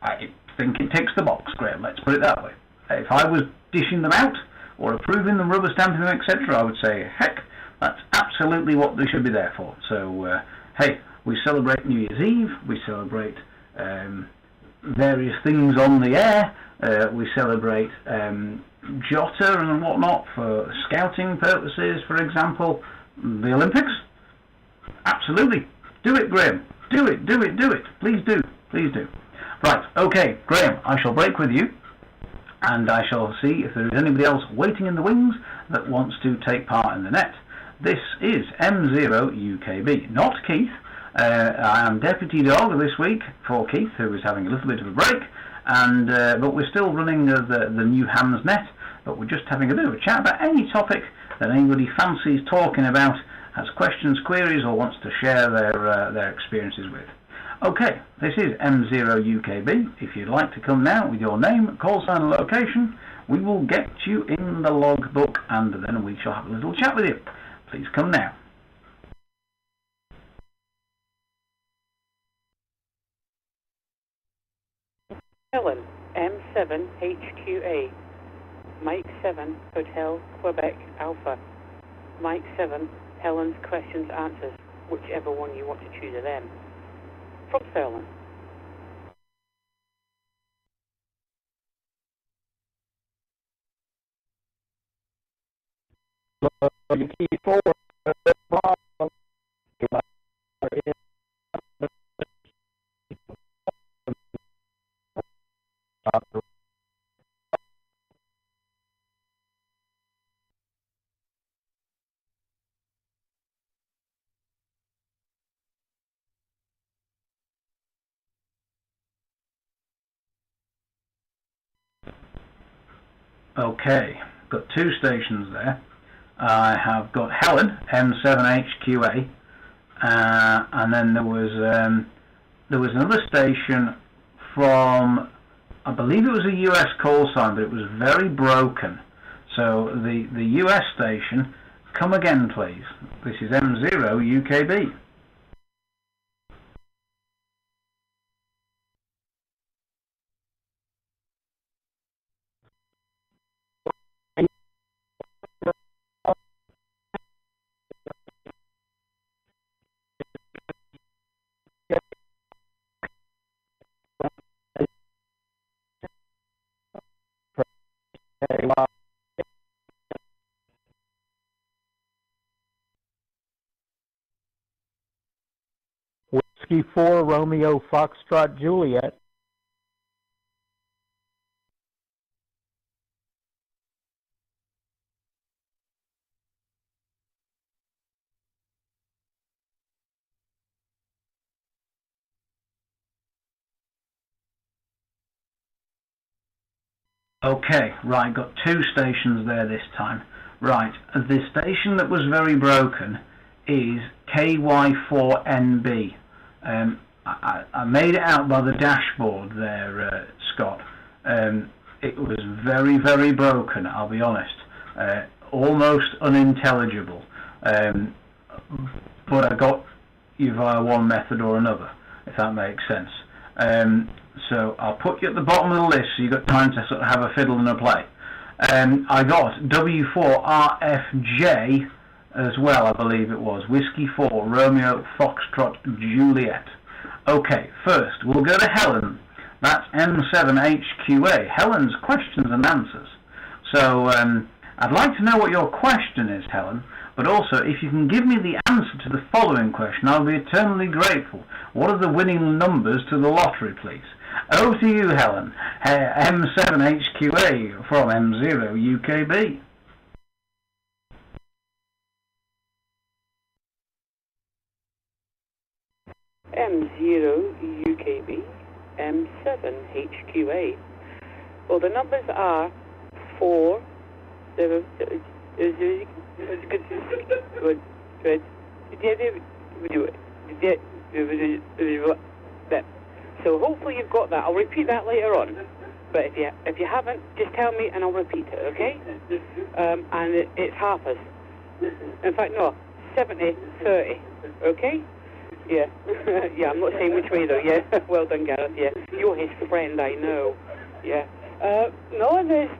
A: I think it ticks the box, Graham, let's put it that way. If I was dishing them out, or approving them, rubber stamping them, etc., I would say, heck, that's absolutely what they should be there for. So, hey, we celebrate New Year's Eve, we celebrate various things on the air, we celebrate Jota and whatnot for scouting purposes, for example. The Olympics? Absolutely. Do it, Graham. Do it. Please do. Right, okay, Graham, I shall break with you, and I shall see if there is anybody else waiting in the wings that wants to take part in the net. This is M0UKB, not Keith. I am deputy dog this week for Keith, who is having a little bit of a break, and but we're still running the New Hams Net, but we're just having a bit of a chat about any topic that anybody fancies talking about, has questions, queries, or wants to share their experiences with. Okay, this is M0UKB. If you'd like to come now with your name, call sign and location, we will get you in the logbook and then we shall have a little chat with you. Please come now.
E: Helen, M7HQA, Mike 7, Hotel, Quebec, Alpha. Mike 7, Helen's questions, answers, whichever one you want to choose of them. From Sterling.
A: Okay, got two stations there. I have got Helen, M7HQA, and then there was another station from, I believe it was a US call sign, but it was very broken. So the US station, come again please. This is M0UKB.
F: Whiskey 4, Romeo, Foxtrot, Juliet.
A: Okay, right, got two stations there this time. Right, the station that was very broken is KY4NB. I made it out by the dashboard there, Scott. It was very, very broken, I'll be honest. Almost unintelligible. But I got you via one method or another, if that makes sense. So I'll put you at the bottom of the list so you've got time to sort of have a fiddle and a play. I got W4RFJ as well, I believe it was. Whiskey 4, Romeo, Foxtrot, Juliet. Okay, first we'll go to Helen. That's M7HQA. Helen's questions and answers. So I'd like to know what your question is, Helen, but also if you can give me the answer to the following question, I'll be eternally grateful. What are the winning numbers to the lottery, please? Over to you, Helen. M7HQA from M0UKB.
E: M0UKB, M7HQA. Well, the numbers are 4. So hopefully you've got that. I'll repeat that later on. But if you haven't, just tell me and I'll repeat it, okay? And it's halfers. In fact, no, 70-30, okay? Yeah, yeah. I'm not saying which way though. Yeah, well done, Gareth. Yeah, you're his friend, I know. Yeah. No, there's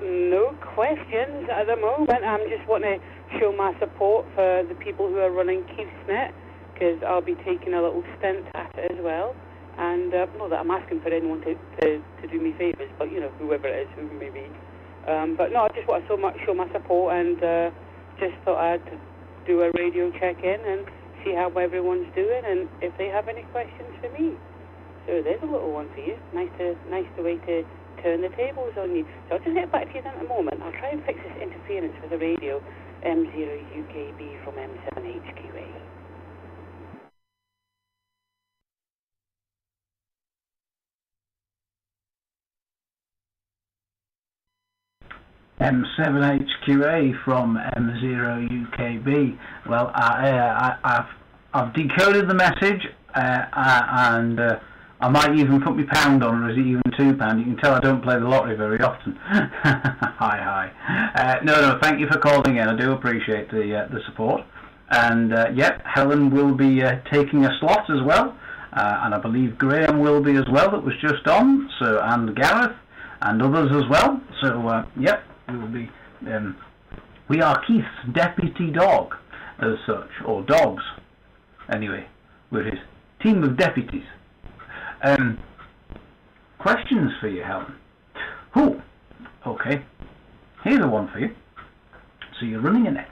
E: no questions at the moment. I'm just wanting to show my support for the people who are running Keith's Net, because I'll be taking a little stint at it as well. And not that I'm asking for anyone to do me favours, but you know, whoever it is, who it may be. But no, I just want to show my support, and just thought I'd do a radio check-in and see how everyone's doing and if they have any questions for me. So there's a little one for you. Nice way to turn the tables on you. So I'll just get back to you in a moment. I'll try and fix this interference with the radio. M0UKB from M7HQA.
A: M7HQA from M0UKB. Well, I've decoded the message, and I might even put my pound on, or is it even £2? You can tell I don't play the lottery very often. Hi. No, thank you for calling in. I do appreciate the support. And yep, Helen will be taking a slot as well, and I believe Graham will be as well. That was just on. So, and Gareth and others as well. So yep, we will be. We are Keith's deputy dog, as such, or dogs. Anyway, we're his team of deputies. Questions for you, Helen. Okay. Here's a one for you. So you're running a net.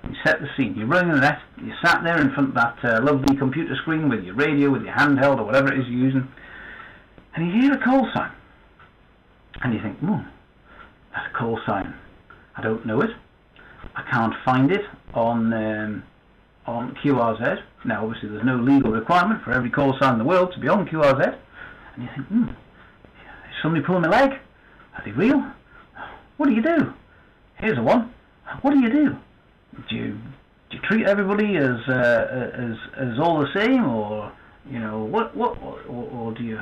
A: You set the scene. You're running a net. You sat there in front of that lovely computer screen with your radio, with your handheld, or whatever it is you're using, and you hear a call sign. And you think, that's a call sign. I don't know it. I can't find it on QRZ. Now, obviously, there's no legal requirement for every call sign in the world to be on QRZ. And you think, is somebody pulling my leg? Are they real? What do you do? Here's a one. What do you do? Do you treat everybody as all the same, or or do you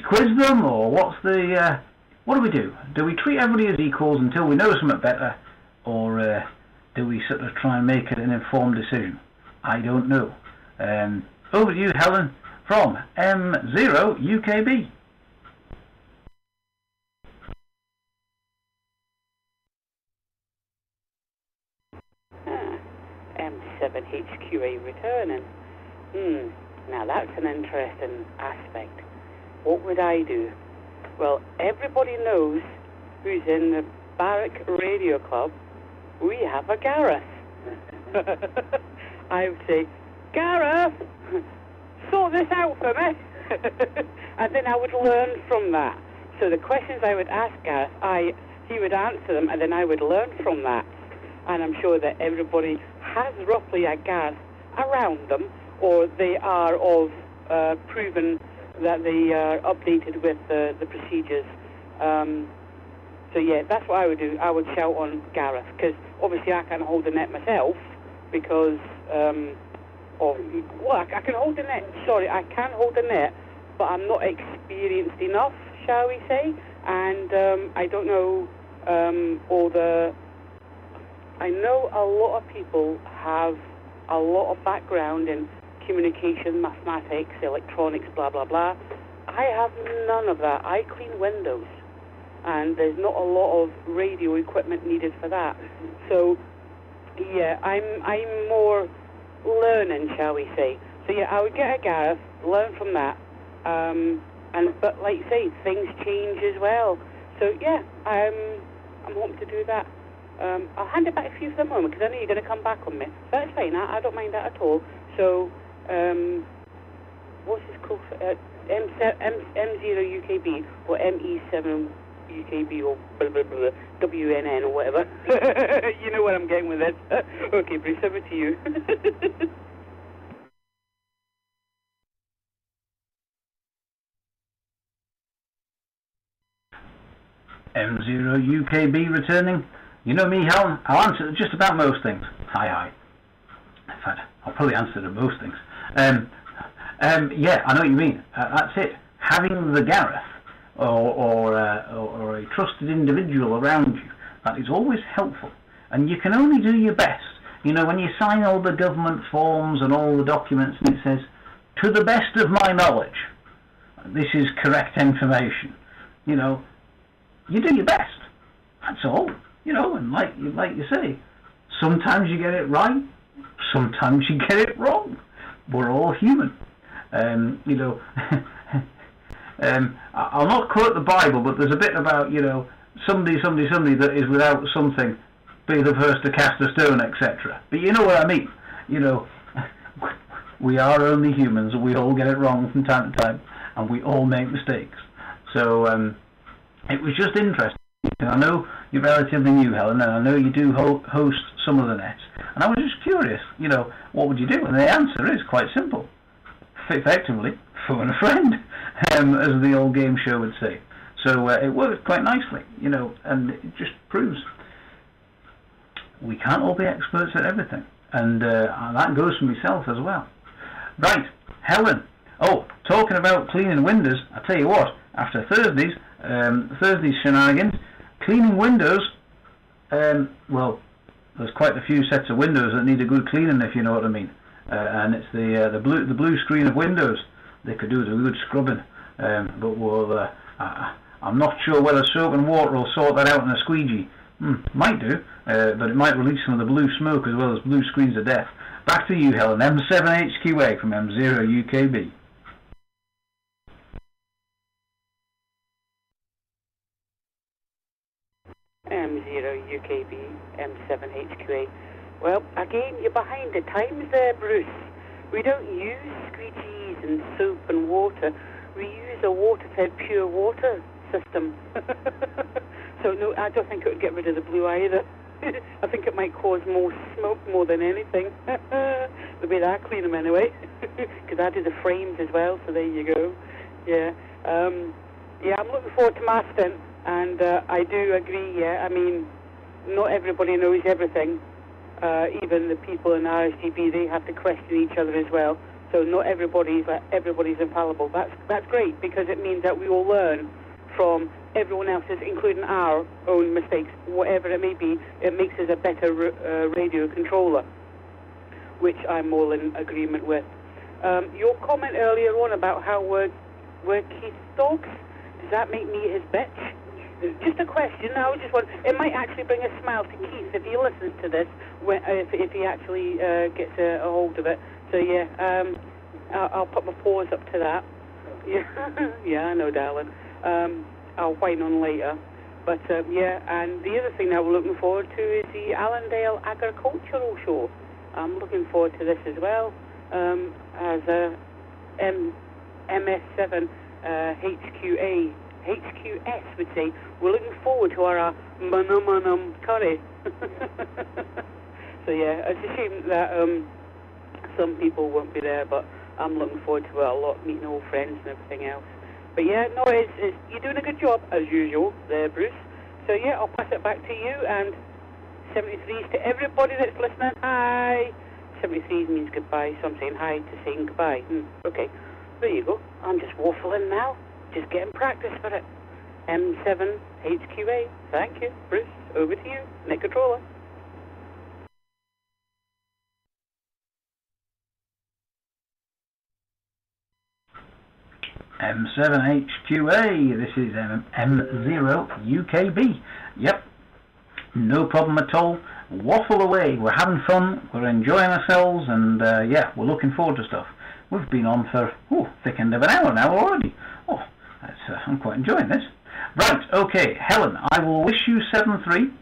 A: quiz them, or what do we do? Do we treat everybody as equals until we know something better, or do we sort of try and make it an informed decision? I don't know. Over to you, Helen, from M0UKB.
E: M7HQA returning. Now that's an interesting aspect. What would I do? Well, everybody knows who's in the Barrack Radio Club. We have a Gareth. I would say, Gareth, sort this out for me. And then I would learn from that. So the questions I would ask Gareth, he would answer them, and then I would learn from that. And I'm sure that everybody has roughly a Gareth around them, or they are of proven that they are updated with the procedures. So yeah, that's what I would do. I would shout on Gareth, because obviously I can't hold the net myself, because I can hold the net. Sorry, I can hold the net, but I'm not experienced enough, shall we say? And I don't know I know a lot of people have a lot of background in communication, mathematics, electronics, blah blah blah. I have none of that. I clean windows, and there's not a lot of radio equipment needed for that. So yeah, I'm more learning, shall we say. So yeah, I would get a Gareth, learn from that, but like you say, things change as well. So yeah, I'm hoping to do that. I'll hand it back to you for the moment, because I know you're going to come back on me. That's fine, I don't mind that at all. So, what's this called? M0UKB, or ME7UKB, or blah, blah, blah, WNN, or whatever. You know where I'm getting with this. Okay, Bruce, over to you.
A: M0UKB returning. You know me, Helen, I'll answer just about most things. Hi. In fact, I'll probably answer to most things. Yeah, I know what you mean. That's it. Having the Gareth or a trusted individual around you, that is always helpful. And you can only do your best. You know, when you sign all the government forms and all the documents, and it says, to the best of my knowledge, this is correct information. You know, you do your best. That's all. You know, and like you say, sometimes you get it right, sometimes you get it wrong. We're all human. You know, I'll not quote the Bible, but there's a bit about, you know, somebody that is without something, be the first to cast a stone, etc. But you know what I mean. You know, we are only humans, and we all get it wrong from time to time, and we all make mistakes. So it was just interesting. I know you're relatively new, Helen, and I know you do host some of the nets, and I was just curious, what would you do? And the answer is quite simple. Effectively, phone a friend, as the old game show would say. So it worked quite nicely, and it just proves we can't all be experts at everything, and that goes for myself as well. Right, Helen. Oh, talking about cleaning windows, I tell you what, after Thursday's shenanigans, cleaning windows, well, there's quite a few sets of windows that need a good cleaning, if you know what I mean. And it's the blue screen of windows. They could do with a good scrubbing, but I'm not sure whether soap and water will sort that out in a squeegee. Might do, but it might release some of the blue smoke as well as blue screens of death. Back to you, Helen. M7HQA from M0UKB.
E: M0UKB, M7HQA. Well, again, you're behind the times there, Bruce. We don't use squeegees and soap and water. We use a water-fed pure water system. So no, I don't think it would get rid of the blue either. I think it might cause more smoke more than anything. The way that I clean them anyway. Because I do the frames as well, so there you go. Yeah. I'm looking forward to my stint. And I do agree, I mean, not everybody knows everything. Even the people in RSGB, they have to question each other as well. So not everybody's infallible. That's great, because it means that we all learn from everyone else's, including our own mistakes, whatever it may be. It makes us a better radio controller, which I'm all in agreement with. Your comment earlier on about how we're Keith's dogs, does that make me his bitch? Just a question. I was just wondering. It might actually bring a smile to Keith if he listens to this, if he actually gets a hold of it. So I'll put my paws up to that. Yeah, I know, darling. I'll whine on later. But and the other thing that we're looking forward to is the Allendale Agricultural Show. I'm looking forward to this as well. As a MS7 HQS would say, we're looking forward to our manum curry. So it's a shame that some people won't be there, but I'm looking forward to it a lot, meeting old friends and everything else. But you're doing a good job as usual there, Bruce. So I'll pass it back to you, and 73s to everybody that's listening. Hi. 73s means goodbye, so I'm saying hi to saying goodbye. Okay, there you go. I'm just waffling now. Just getting practice for it. M7 HQA. Thank you, Bruce. Over to you, Net Controller.
A: M7HQA. This is M0UKB. Yep. No problem at all. Waffle away. We're having fun. We're enjoying ourselves, and we're looking forward to stuff. We've been on for thick end of an hour now already. I'm quite enjoying this. Right, okay, Helen, I will wish you 7-3.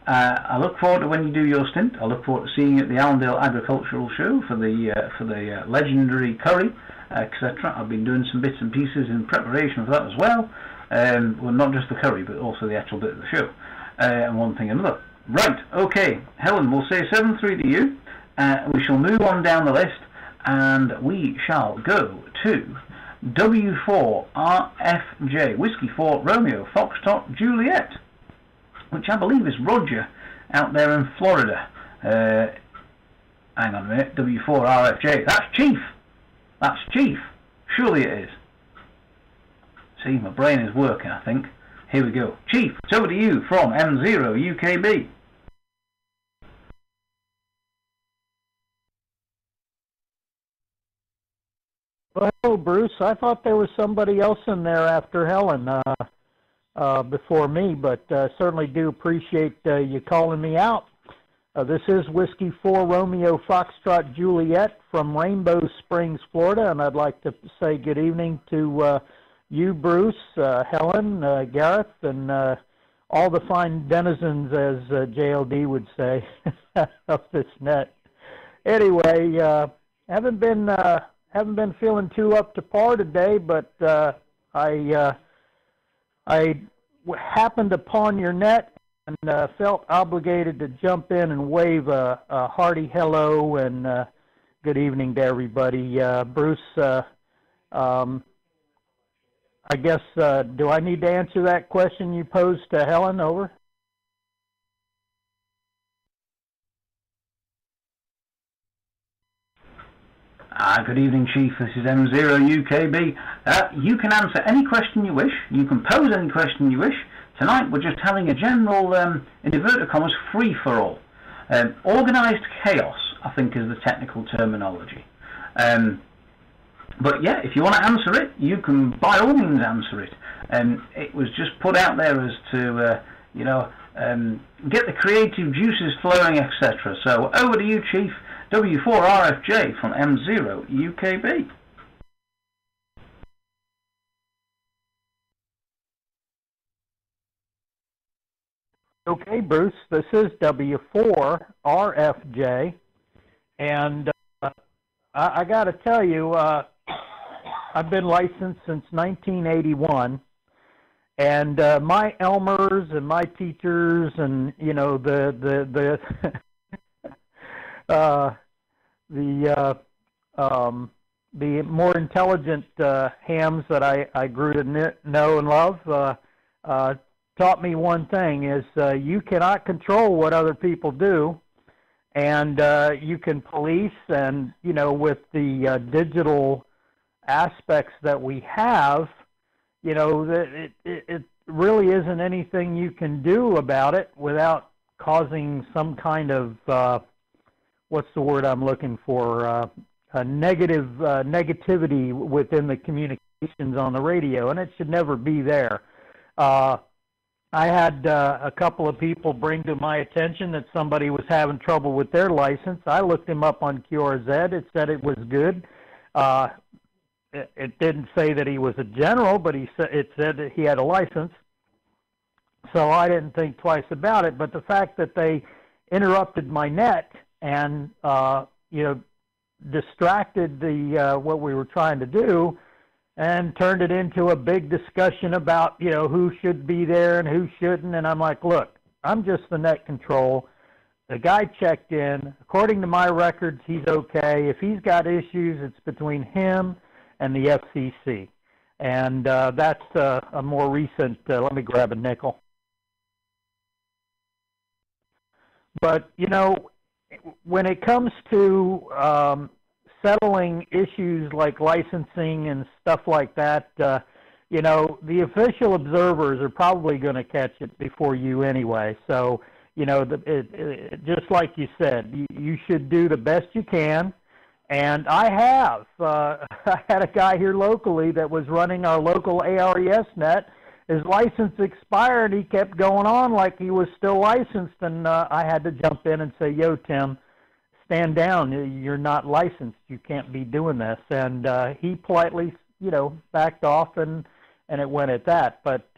A: I look forward to when you do your stint. I look forward to seeing you at the Allendale Agricultural Show for the legendary curry, etc. I've been doing some bits and pieces in preparation for that as well. Well, not just the curry, but also the actual bit of the show. And one thing and another. Right, okay, Helen, we'll say 7-3 to you. We shall move on down the list, and we shall go to W4RFJ, Whiskey 4 Romeo Foxtrot Juliet, which I believe is Roger out there in Florida. Hang on a minute, W4RFJ, that's Chief. That's Chief. Surely it is. See, my brain is working, I think. Here we go. Chief, it's over to you from M0UKB.
F: Well, Bruce, I thought there was somebody else in there after Helen before me, but certainly do appreciate you calling me out. This is Whiskey 4 Romeo Foxtrot Juliet from Rainbow Springs, Florida, and I'd like to say good evening to you, Bruce, Helen, Gareth, and all the fine denizens, as JLD would say, of this net. Anyway, Haven't been feeling too up to par today, but I happened upon your net and felt obligated to jump in and wave a hearty hello and good evening to everybody. Bruce, I guess, do I need to answer that question you posed to Helen? Over.
A: Good evening, Chief. This is M0UKB. You can answer any question you wish. You can pose any question you wish. Tonight we're just having a general, in inverted commas, free-for-all. Organised chaos, I think, is the technical terminology. But yeah, if you want to answer it, you can by all means answer it. It was just put out there as to, get the creative juices flowing, etc. So over to you, Chief. W4RFJ from M0UKB.
F: Okay, Bruce, this is W4RFJ, and I got to tell you, I've been licensed since 1981, and my Elmers and my teachers and, the more intelligent hams that I grew to know and love taught me one thing, is you cannot control what other people do, and you can police, and with the digital aspects that we have, it really isn't anything you can do about it without causing some kind of what's the word I'm looking for? A negativity within the communications on the radio, and it should never be there. I had a couple of people bring to my attention that somebody was having trouble with their license. I looked him up on QRZ. It said it was good. It didn't say that he was a general, but it said that he had a license. So I didn't think twice about it. But the fact that they interrupted my net and distracted the what we were trying to do, and turned it into a big discussion about who should be there and who shouldn't. And I'm like, look, I'm just the net control. The guy checked in. According to my records, he's okay. If he's got issues, it's between him and the FCC. And that's a more recent. Let me grab a nickel. But when it comes to settling issues like licensing and stuff like that, the official observers are probably going to catch it before you anyway. So, just like you said, you should do the best you can. And I have. I had a guy here locally that was running our local ARES net. His license expired. He kept going on like he was still licensed, and I had to jump in and say, "Yo, Tim, stand down. You're not licensed. You can't be doing this." And he politely, backed off, and it went at that. But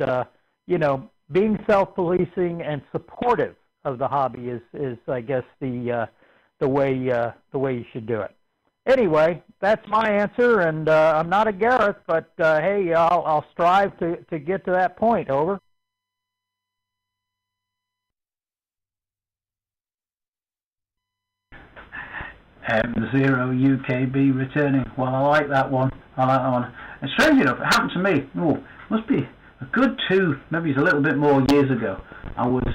F: being self-policing and supportive of the hobby is I guess the way you should do it. Anyway, that's my answer, and I'm not a Gareth, but hey, I'll strive to get to that point. Over.
A: M0UKB returning. Well, I like that one. And strange enough, it happened to me. Must be a good 2, maybe it's a little bit more years ago. I was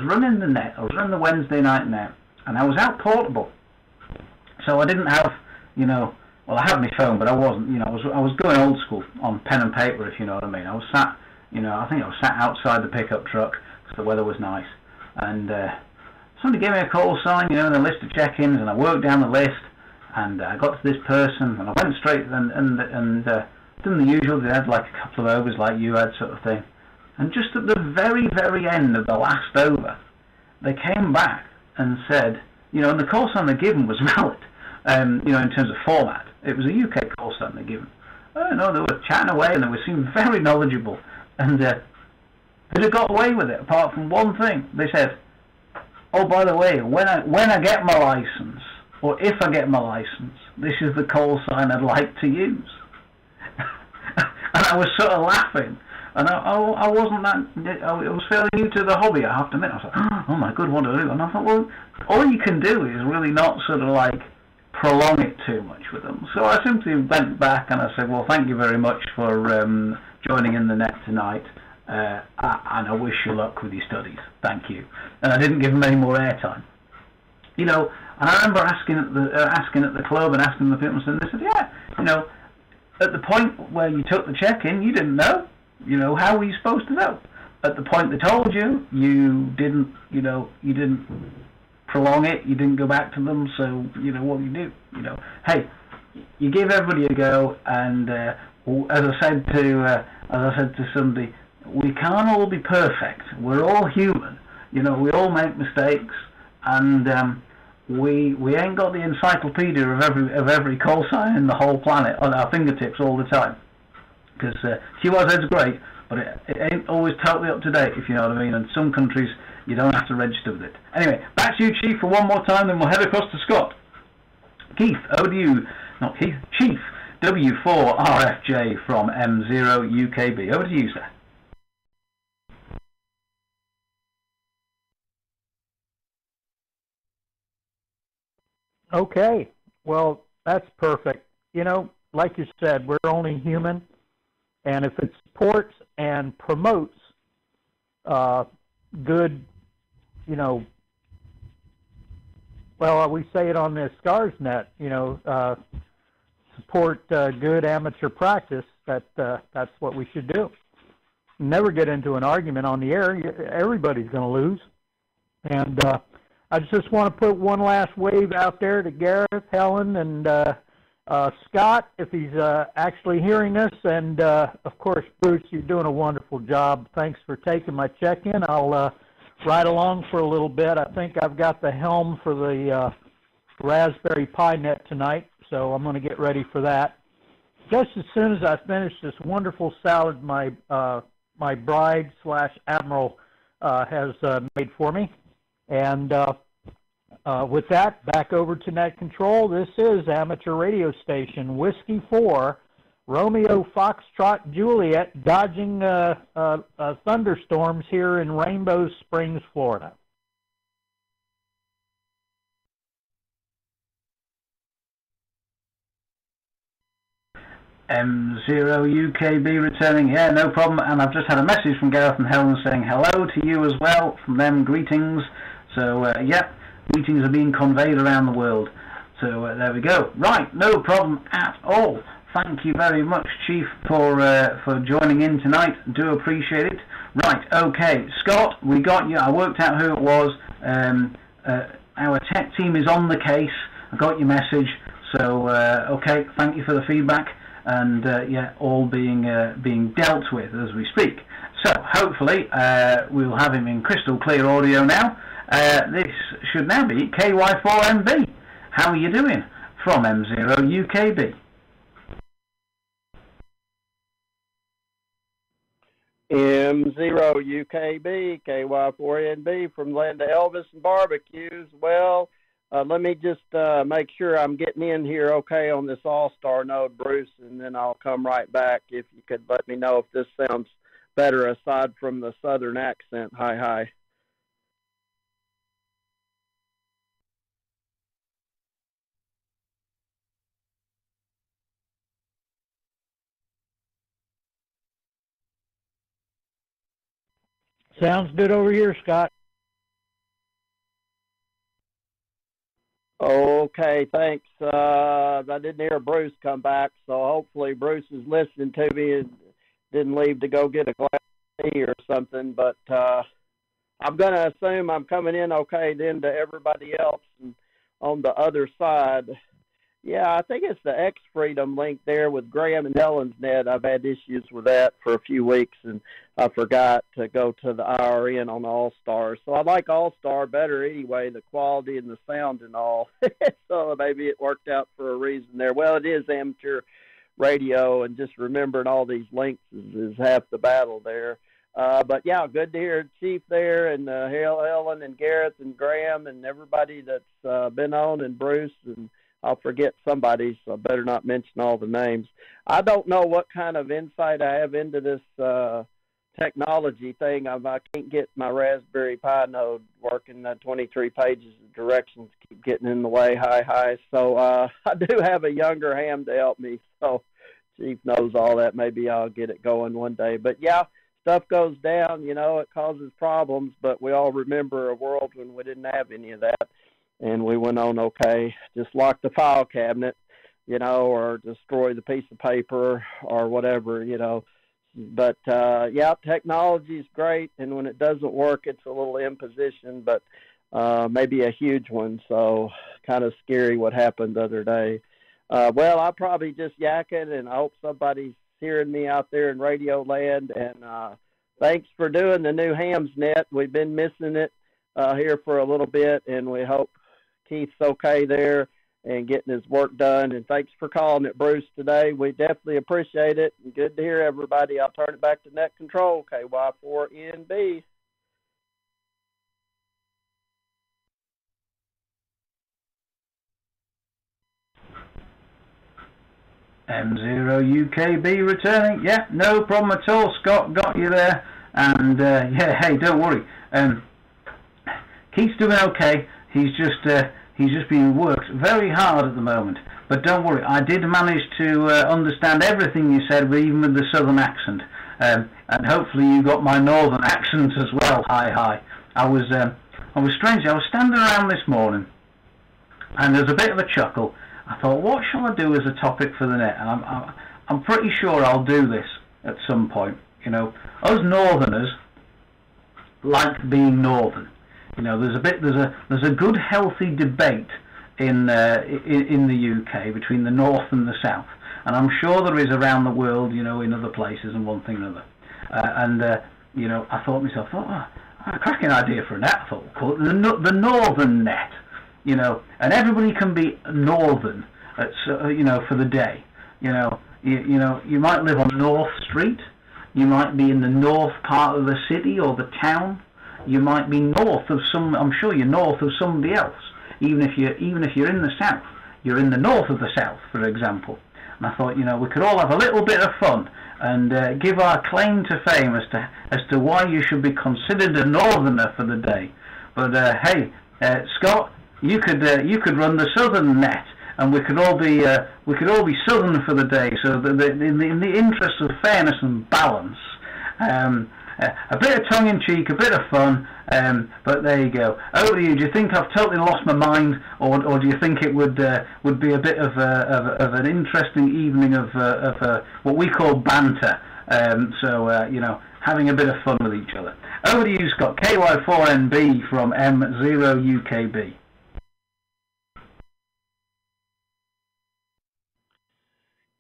A: running the net. I was running the Wednesday night net, and I was out portable. So I didn't have, well, I had my phone, but I wasn't, I was going old school on pen and paper, if you know what I mean. I was sat, I think I was sat outside the pickup truck because the weather was nice, and somebody gave me a call sign, and a list of check-ins, and I worked down the list, and I got to this person, and I went straight and done the usual. They had like a couple of overs like you had, sort of thing, and just at the very, very end of the last over, they came back and said, and the call sign they'd given was valid. In terms of format, it was a UK call sign they'd given. Oh no, they were chatting away and they were seeming very knowledgeable, and they'd have got away with it apart from one thing. They said, "Oh, by the way, when I get my license, or if I get my license, this is the call sign I'd like to use. And I was sort of laughing. And I wasn't that, it was fairly new to the hobby, I have to admit. I was like, oh my God, what do I do? And I thought, well, all you can do is really not sort of like prolong it too much with them. So I simply went back and I said, well, thank you very much for joining in the net tonight. And I wish you luck with your studies. Thank you. And I didn't give them any more airtime. You know, and I remember asking at the club and asking the people, and they said, yeah, you know, at the point where you took the check-in, you didn't know. You know, how were you supposed to know? At the point they told you, you didn't prolong it, you didn't go back to them, so, you know, what do you do? You know, hey, you give everybody a go, and as I said to somebody, we can't all be perfect. We're all human. You know, we all make mistakes, and we ain't got the encyclopedia of every call sign in the whole planet on our fingertips all the time. Because QRZ's great, but it ain't always totally up to date, if you know what I mean. And some countries, you don't have to register with it. Anyway, back to you, Chief, for one more time, then we'll head across to Scott. Keith, over to you. Not Keith, Chief, W4RFJ from M0UKB. Over to you, sir.
F: Okay, well, that's perfect. You know, like you said, we're only human. And if it supports and promotes good, you know, well, we say it on the SCARS net, you know, support good amateur practice, that's what we should do. Never get into an argument on the air. Everybody's going to lose. And I just want to put one last wave out there to Gareth, Helen, and Scott, if he's actually hearing this, and of course, Bruce, you're doing a wonderful job. Thanks for taking my check-in. I'll ride along for a little bit. I think I've got the helm for the Raspberry Pi net tonight, so I'm going to get ready for that. Just as soon as I finish this wonderful salad my bride / Admiral has made for me, and with that, back over to net control. This is amateur radio station Whiskey 4, Romeo Foxtrot Juliet, dodging thunderstorms here in Rainbow Springs, Florida.
A: M0UKB returning. Yeah, no problem. And I've just had a message from Gareth and Helen saying hello to you as well. From them, greetings. So, yeah. Meetings are being conveyed around the world. So there we go. Right, no problem at all. Thank you very much, Chief, for joining in tonight. Do appreciate it. Right, okay. Scott, we got you. I worked out who it was. Our tech team is on the case. I got your message. So, okay, thank you for the feedback. And, yeah, all being dealt with as we speak. So, hopefully, we'll have him in crystal clear audio now. This should now be KY4MB. How are you doing? From M0UKB.
G: M0UKB, KY4NB from Land of Elvis and Barbecues. Well, let me just make sure I'm getting in here okay on this All-Star node, Bruce, and then I'll come right back if you could let me know if this sounds better aside from the southern accent. Hi.
F: Sounds good over here, Scott.
G: Okay, thanks. I didn't hear Bruce come back, so hopefully Bruce is listening to me and didn't leave to go get a glass of tea or something. But I'm going to assume I'm coming in okay then to everybody else. And on the other side, yeah, I think it's the X Freedom link there with Graham and Helen's net. I've had issues with that for a few weeks, and I forgot to go to the IRN on All-Star. So I like All-Star better anyway, the quality and the sound and all. So maybe it worked out for a reason there. Well, it is amateur radio, and just remembering all these links is half the battle there. But yeah, good to hear Chief there, and Helen and Gareth and Graham and everybody that's been on, and Bruce, and I'll forget somebody, so I better not mention all the names. I don't know what kind of insight I have into this technology thing. I can't get my Raspberry Pi node working. 23 pages of directions keep getting in the way. Hi. So I do have a younger ham to help me, so Chief knows all that. Maybe I'll get it going one day. But yeah, stuff goes down, it causes problems, but we all remember a world when we didn't have any of that, and we went on okay. Just lock the file cabinet, or destroy the piece of paper or whatever, But, yeah, technology is great, and when it doesn't work, it's a little imposition, but maybe a huge one, so kind of scary what happened the other day. Well, I'm probably just yakking, and I hope somebody's hearing me out there in radio land, and thanks for doing the new Hams Net. We've been missing it here for a little bit, and we hope Keith's okay there and getting his work done. And thanks for calling it, Bruce, today. We definitely appreciate it. And good to hear everybody. I'll turn it back to Net Control, KY4NB.
A: M0UKB returning. Yeah, no problem at all. Scott got you there. And, yeah, hey, don't worry. Keith's doing okay. He's just being worked very hard at the moment. But don't worry, I did manage to understand everything you said, even with the southern accent. And hopefully you got my northern accent as well. Hi. I was strange. I was standing around this morning, and there's a bit of a chuckle. I thought, what shall I do as a topic for the net? And I'm pretty sure I'll do this at some point. Us northerners like being northern. There's a good healthy debate in the UK between the north and the south, and I'm sure there is around the world, in other places and one thing and another. I thought to myself, a cracking idea for a net. I thought we'll call it the northern net, and everybody can be northern, for the day. You might live on North Street, you might be in the north part of the city or the town. You might be north of I'm sure you're north of somebody else. Even if you're in the south, you're in the north of the south, for example. And I thought, we could all have a little bit of fun and give our claim to fame as to why you should be considered a northerner for the day. But hey, Scott, you could run the southern net, and we could all be southern for the day. So in the interest of fairness and balance. A bit of tongue-in-cheek, a bit of fun, but there you go. Over to you. Do you think I've totally lost my mind, or do you think it would be a bit of an interesting evening of what we call banter? Having a bit of fun with each other. Over to you, Scott. KY4NB from M0UKB.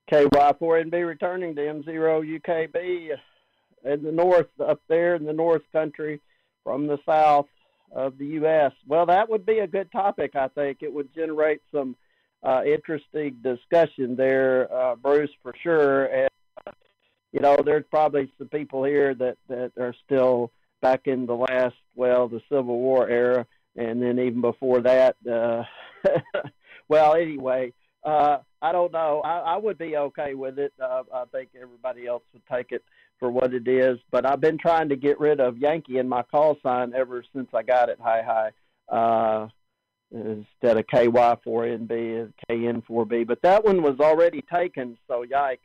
G: KY4NB returning to M0UKB. In the north, up there in the north country from the south of the U.S. Well, that would be a good topic, I think. It would generate some interesting discussion there, Bruce, for sure. And, there's probably some people here that are still back in the Civil War era, and then even before that. Well, anyway, I don't know. I would be okay with it. I think everybody else would take it for what it is, but I've been trying to get rid of Yankee in my call sign ever since I got it. Hi. Instead of KY4NB, KN4B, but that one was already taken, so yikes.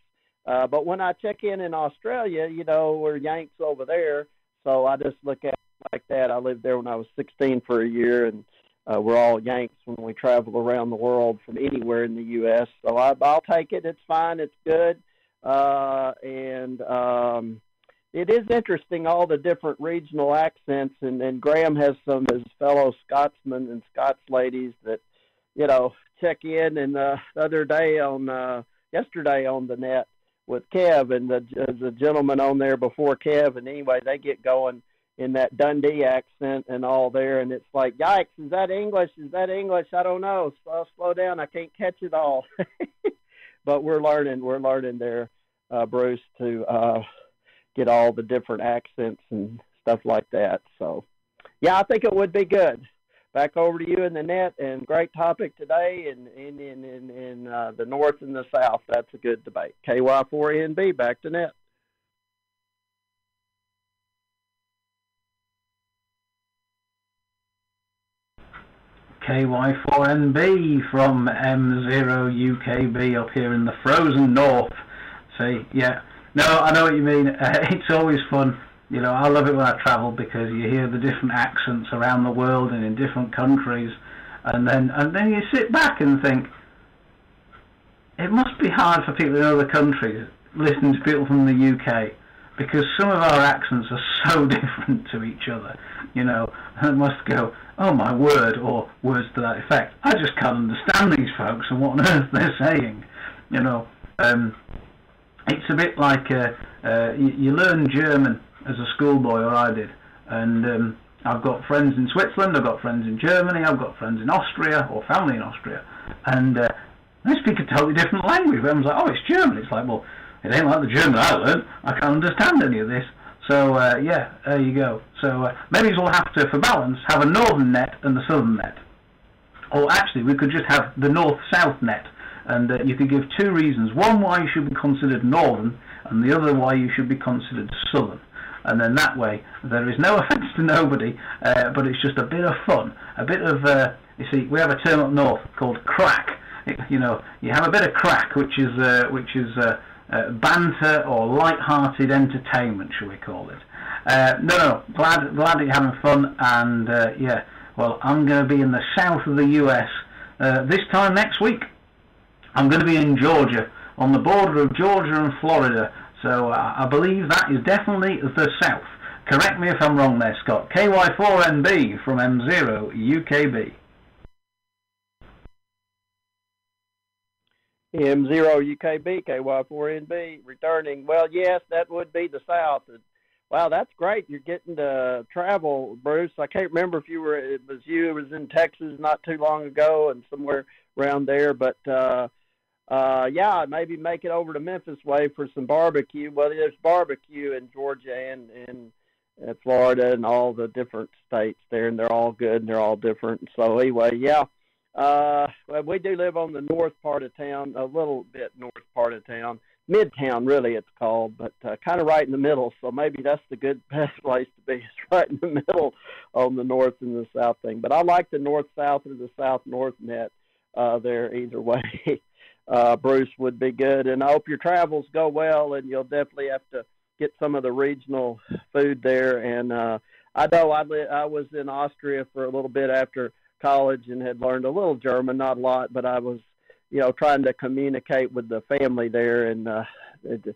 G: But when I check in Australia, we're Yanks over there, so I just look at it like that. I lived there when I was 16 for a year, and we're all Yanks when we travel around the world from anywhere in the U.S., so I'll take it. It's fine. It's good. And it is interesting, all the different regional accents, and Graham has some of his fellow Scotsmen and Scots ladies that, check in, and the other day yesterday on the net with Kev, and the gentleman on there before Kev, and anyway, they get going in that Dundee accent and all there, and it's like, yikes, is that English? I don't know. Slow down, I can't catch it all. But we're learning there, Bruce, to get all the different accents and stuff like that. So, yeah, I think it would be good. Back over to you in the net, and great topic today in the North and the South. That's a good debate. KY4NB, back to net.
A: KY4NB from M0UKB up here in the frozen north. See, yeah. No, I know what you mean. It's always fun. You know, I love it when I travel because you hear the different accents around the world and in different countries, and then you sit back and think, it must be hard for people in other countries listening to people from the UK, because some of our accents are so different to each other. You know, and it must go, oh my word, or words to that effect. I just can't understand these folks and what on earth they're saying. You know, it's a bit like you learn German as a schoolboy, or I did, and I've got friends in Switzerland, I've got friends in Germany, I've got friends in Austria, or family in Austria, and they speak a totally different language. Everyone's like, oh, it's German. It's like, well, it ain't like the German I learned. I can't understand any of this. So, yeah, there you go. So maybe we'll have to, for balance, have a northern net and the southern net. Or actually, we could just have the north-south net, and you could give two reasons. One, why you should be considered northern, and the other, why you should be considered southern. And then that way, there is no offence to nobody, but it's just a bit of fun. A bit of, you see, we have a term up north called crack. You know, you have a bit of crack, which is banter or light-hearted entertainment, shall we call it. No, glad that you're having fun, and yeah, well, I'm going to be in the south of the US this time next week. I'm going to be in Georgia, on the border of Georgia and Florida. So I believe that is definitely the south. Correct me if I'm wrong there, Scott. KY4NB from M0UKB.
G: M0UKB, KY4NB, returning. Well, yes, that would be the south. Wow, that's great. You're getting to travel, Bruce. I can't remember if it was in Texas not too long ago and somewhere around there, but yeah, maybe make it over to Memphis way for some barbecue. Well, there's barbecue in Georgia and Florida and all the different states there, and they're all good and they're all different. So anyway, yeah, well, we do live on the north part of town, a little bit north part of town, Midtown really it's called, but kind of right in the middle. So maybe that's the best place to be, is right in the middle on the north and the south thing. But I like the north-south or the south-north net there either way. Bruce, would be good, and I hope your travels go well, and you'll definitely have to get some of the regional food there. And I know I was in Austria for a little bit after college and had learned a little German, not a lot, but I was, you know, trying to communicate with the family there, and the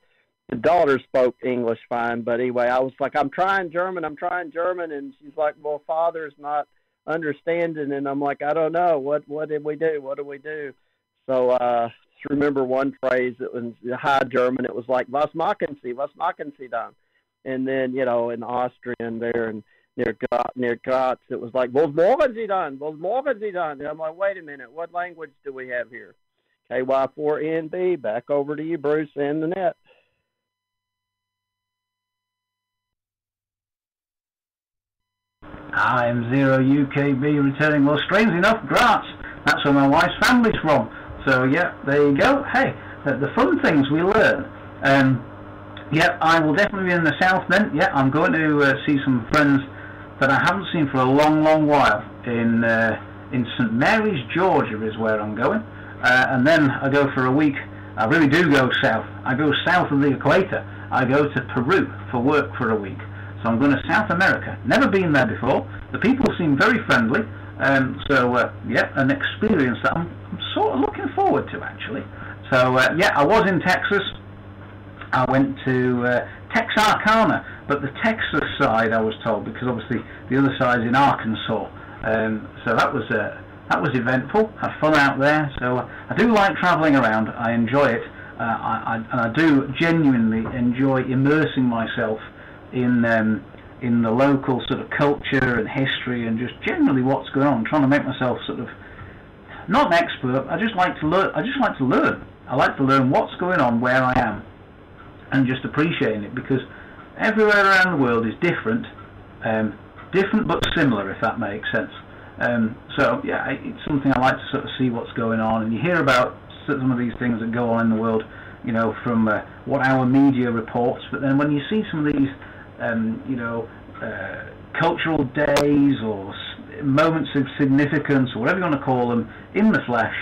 G: daughter spoke English fine, but anyway, I was like, I'm trying German, and she's like, well, Father's not understanding, and I'm like, I don't know, what did we do? So just remember one phrase, it was High German, it was like, was machen Sie dann? And then, you know, in Austrian there and near Graz, it was like, was morgen Sie dann? And I'm like, wait a minute, what language do we have here? KY4NB, back over to you, Bruce, and the net.
A: I'm M0UKB returning. Well, strangely enough, Graz. That's where my wife's family's from. So, yeah, there you go. Hey, the fun things we learn. Yeah, I will definitely be in the south then. Yeah, I'm going to see some friends that I haven't seen for a long, long while in St. Mary's, Georgia is where I'm going. And then I go for a week. I really do go south. I go south of the equator. I go to Peru for work for a week. So I'm going to South America. Never been there before. The people seem very friendly. So, yeah, an experience that I'm sort of looking forward to, actually. So, yeah, I was in Texas. I went to Texarkana, but the Texas side, I was told, because obviously the other side's in Arkansas. So that was eventful. Had fun out there. So I do like travelling around. I enjoy it. And I do genuinely enjoy immersing myself in the local sort of culture and history and just generally what's going on. Trying to make myself sort of not an expert. I just like to learn. I like to learn what's going on where I am, and just appreciating it, because everywhere around the world is different, different but similar, if that makes sense. So yeah, it's something I like to sort of see what's going on, and you hear about some of these things that go on in the world, you know, from what our media reports. But then when you see some of these, you know, cultural days or moments of significance, or whatever you want to call them, in the flesh,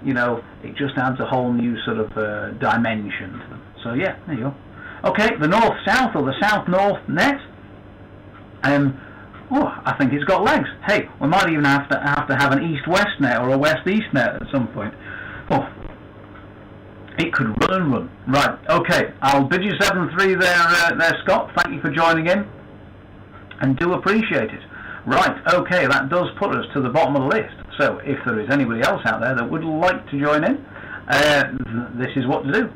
A: you know, it just adds a whole new sort of dimension to them. So yeah, there you go. Okay, the north-south or the south-north net. Oh, I think it's got legs. Hey, we might even have to have an east-west net or a west-east net at some point. Oh, it could run and run. Right, okay, I'll bid you 7-3 there, Scott. Thank you for joining in, and do appreciate it. Right, okay, that does put us to the bottom of the list. So if there is anybody else out there that would like to join in, this is what to do.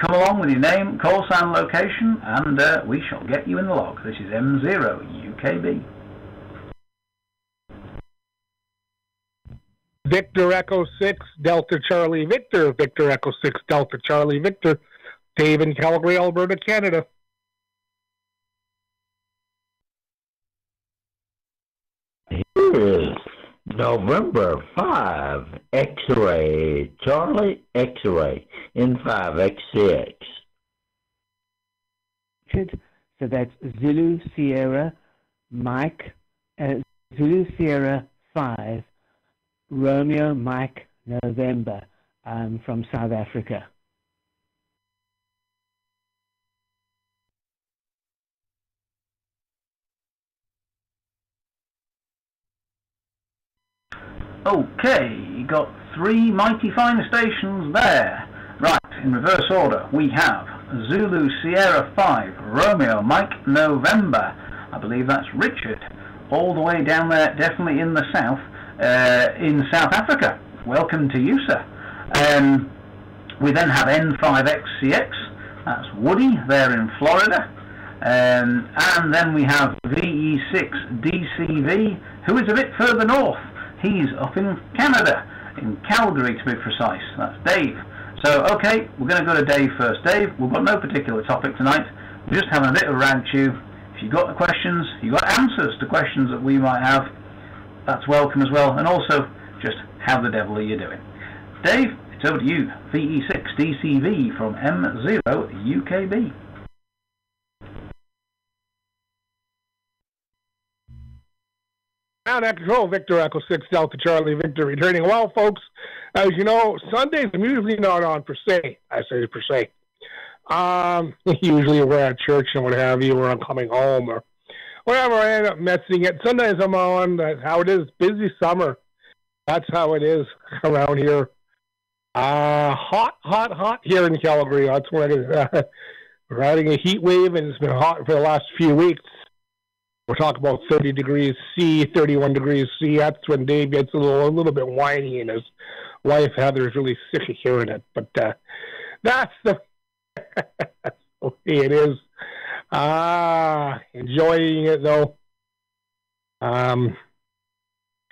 A: Come along with your name, call sign, location, and we shall get you in the log. This is M0UKB.
H: Victor Echo 6 Delta Charlie Victor. Victor Echo 6 Delta Charlie Victor. Dave in Calgary, Alberta, Canada.
I: Here is November 5 X-ray Charlie X-ray in 5X6.
E: Good. So that's Zulu Sierra Mike, Zulu Sierra 5 Romeo Mike November from South Africa.
A: Okay, you got 3 mighty fine stations there. Right, in reverse order, we have Zulu Sierra 5 Romeo Mike November. I believe that's Richard, all the way down there, definitely in the south, in South Africa. Welcome to you, sir. We then have N5XCX, that's Woody there in Florida. And then we have VE6DCV, who is a bit further north. He's up in Canada, in Calgary to be precise. That's Dave. So, okay, we're going to go to Dave first. Dave, we've got no particular topic tonight. We're just having a bit of a rant to you. If you've got questions, you've got answers to questions that we might have, that's welcome as well. And also, just how the devil are you doing? Dave, it's over to you. VE6DCV from M0UKB.
H: Ground at control, Victor Echo 6 Delta Charlie Victor returning. Well, folks, as you know, Sundays I'm usually not on per se. I say per se. Usually we're at church and what have you, or I'm coming home or whatever. I end up messing it. Sundays I'm on. That's how it is. Busy summer. That's how it is around here. Hot here in Calgary. That's when it is. Riding a heat wave, and it's been hot for the last few weeks. We're talking about 30 degrees C, 31 degrees C. That's when Dave gets a little bit whiny, and his wife Heather's really sick of hearing it. But that's the way it is. Enjoying it though. I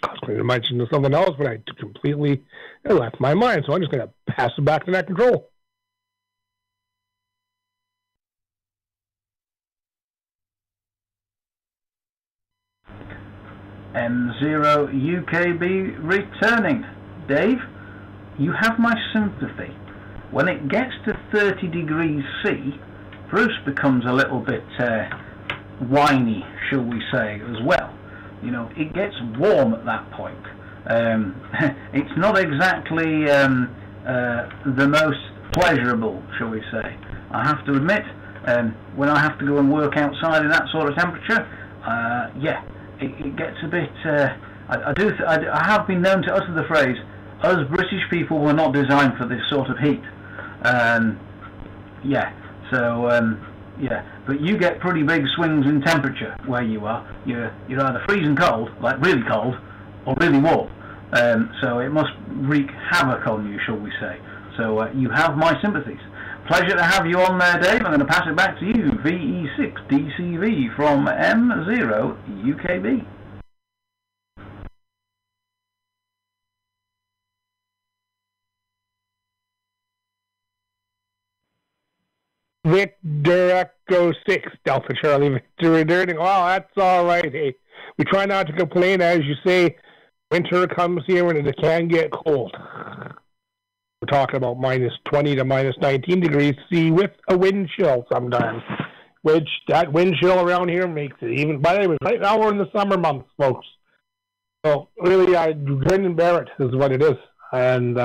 H: was going to mention something else, but I completely left my mind. So I'm just going to pass it back to Net Control.
A: M0UKB returning. Dave, you have my sympathy. When it gets to 30 degrees C, Bruce becomes a little bit whiny, shall we say, as well. You know, it gets warm at that point. It's not exactly the most pleasurable, shall we say. I have to admit, when I have to go and work outside in that sort of temperature, yeah, it gets a bit. I have been known to utter the phrase, "Us British people were not designed for this sort of heat." Yeah. So yeah, but you get pretty big swings in temperature where you are. You're either freezing cold, like really cold, or really warm. So it must wreak havoc on you, shall we say. So you have my sympathies. Pleasure to have you on there, Dave. I'm going to pass it back to you. VE6DCV from M0UKB.
H: Victor Echo 6, Delta Charlie Victor returning. Well, that's all right. Hey, we try not to complain. As you say, winter comes here and it can get cold. We're talking about minus 20 to minus 19 degrees C with a wind chill sometimes, which that wind chill around here makes it even. But anyway, right now we're in the summer months, folks. So really, I grin and bear it is what it is. And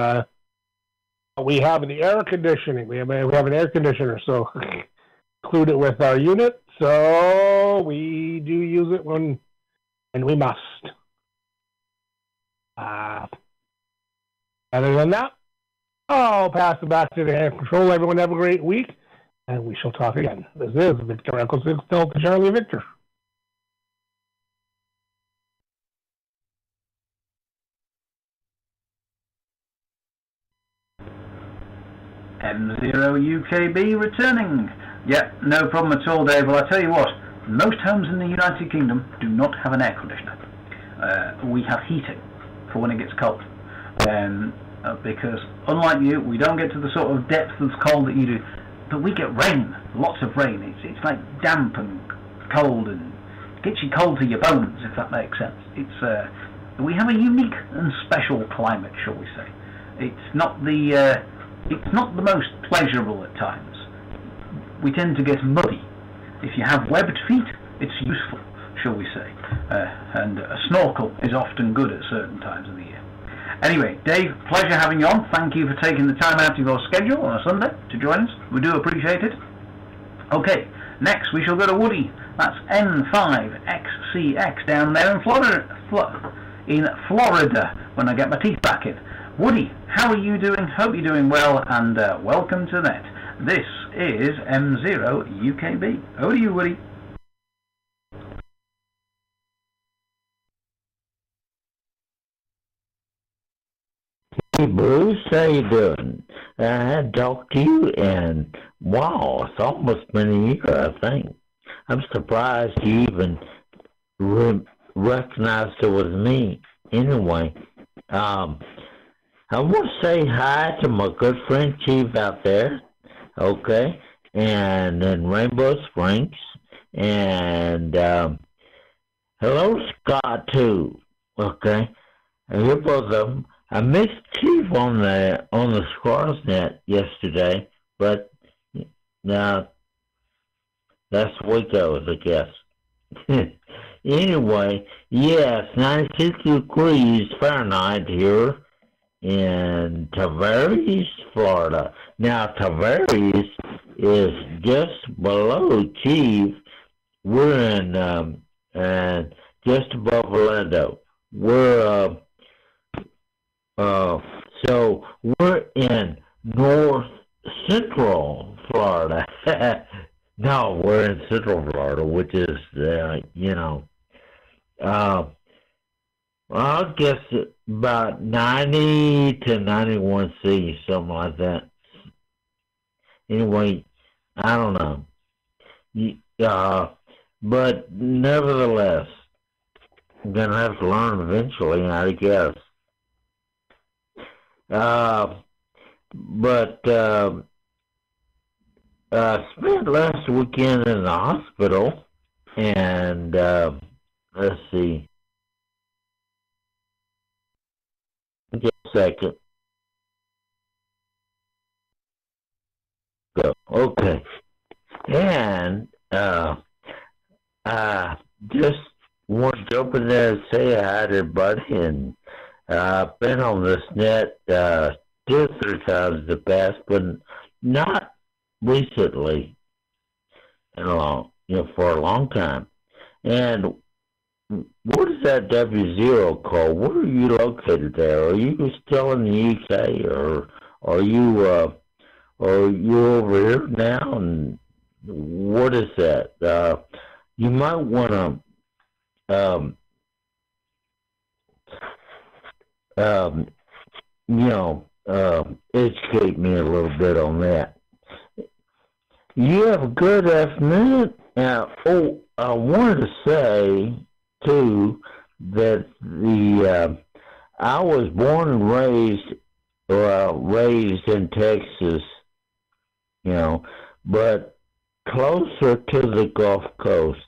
H: we have the air conditioning. We have an air conditioner, so include it with our unit. So we do use it when we must. Other than that, I'll pass it back to the air control. Everyone have a great week, and we shall talk again. This is Victor Echo 6 Delta Charlie Victor.
A: M0UKB returning. Yeah, no problem at all, Dave. Well, I tell you what, most homes in the United Kingdom do not have an air conditioner. We have heating for when it gets cold. Because, unlike you, we don't get to the sort of depth of cold that you do. But we get rain, lots of rain. It's like damp and cold, and it gets you cold to your bones, if that makes sense. We have a unique and special climate, shall we say. It's not the most pleasurable at times. We tend to get muddy. If you have webbed feet, it's useful, shall we say. And a snorkel is often good at certain times of the year. Anyway, Dave, pleasure having you on. Thank you for taking the time out of your schedule on a Sunday to join us. We do appreciate it. Okay, next we shall go to Woody. That's N5XCX down there in Florida, when I get my teeth back in. Woody, how are you doing? Hope you're doing well, and welcome to that. This is M0UKB. Over to you, Woody.
I: Hey, Bruce, how you doing? I had talked to you, and wow, it's almost been a year, I think. I'm surprised you even recognized it was me. Anyway, I want to say hi to my good friend Chief out there, okay, and in Rainbow Springs, and hello Scott too, okay. I hear both of them. I missed Chief on the Scars Net yesterday, but now that's the way it goes, I guess. Anyway, yes, 96 degrees Fahrenheit here in Tavares, Florida. Now, Tavares is just below Chief. We're in just above Orlando. So we're in north central Florida. No, we're in central Florida, which is, I guess about 90 to 91 C, something like that. Anyway, I don't know. But nevertheless, I'm going to have to learn eventually, I guess. Spent last weekend in the hospital, and let's see. Just a second. Go. Okay. And I just want to jump in there and say hi to everybody, and I've been on this net 2 or 3 times in the past, but not recently, for a long time. And what is that W0 called? Where are you located there? Are you still in the UK, or are you over here now? And what is that? You might want to educate me a little bit on that. You have a good afternoon. I wanted to say too that I was born and raised in Texas, but closer to the Gulf Coast,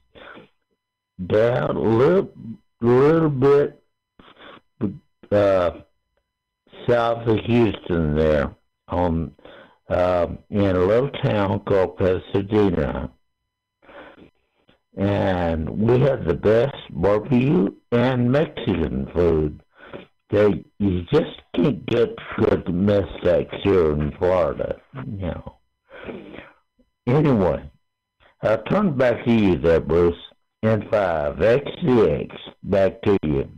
I: down a little bit south of Houston there, on in a little town called Pasadena. And we had the best barbecue and Mexican food. You just can't get good mess steaks here in Florida, you know. Anyway, I'll turn back to you there, Bruce. N5XCX, back to you.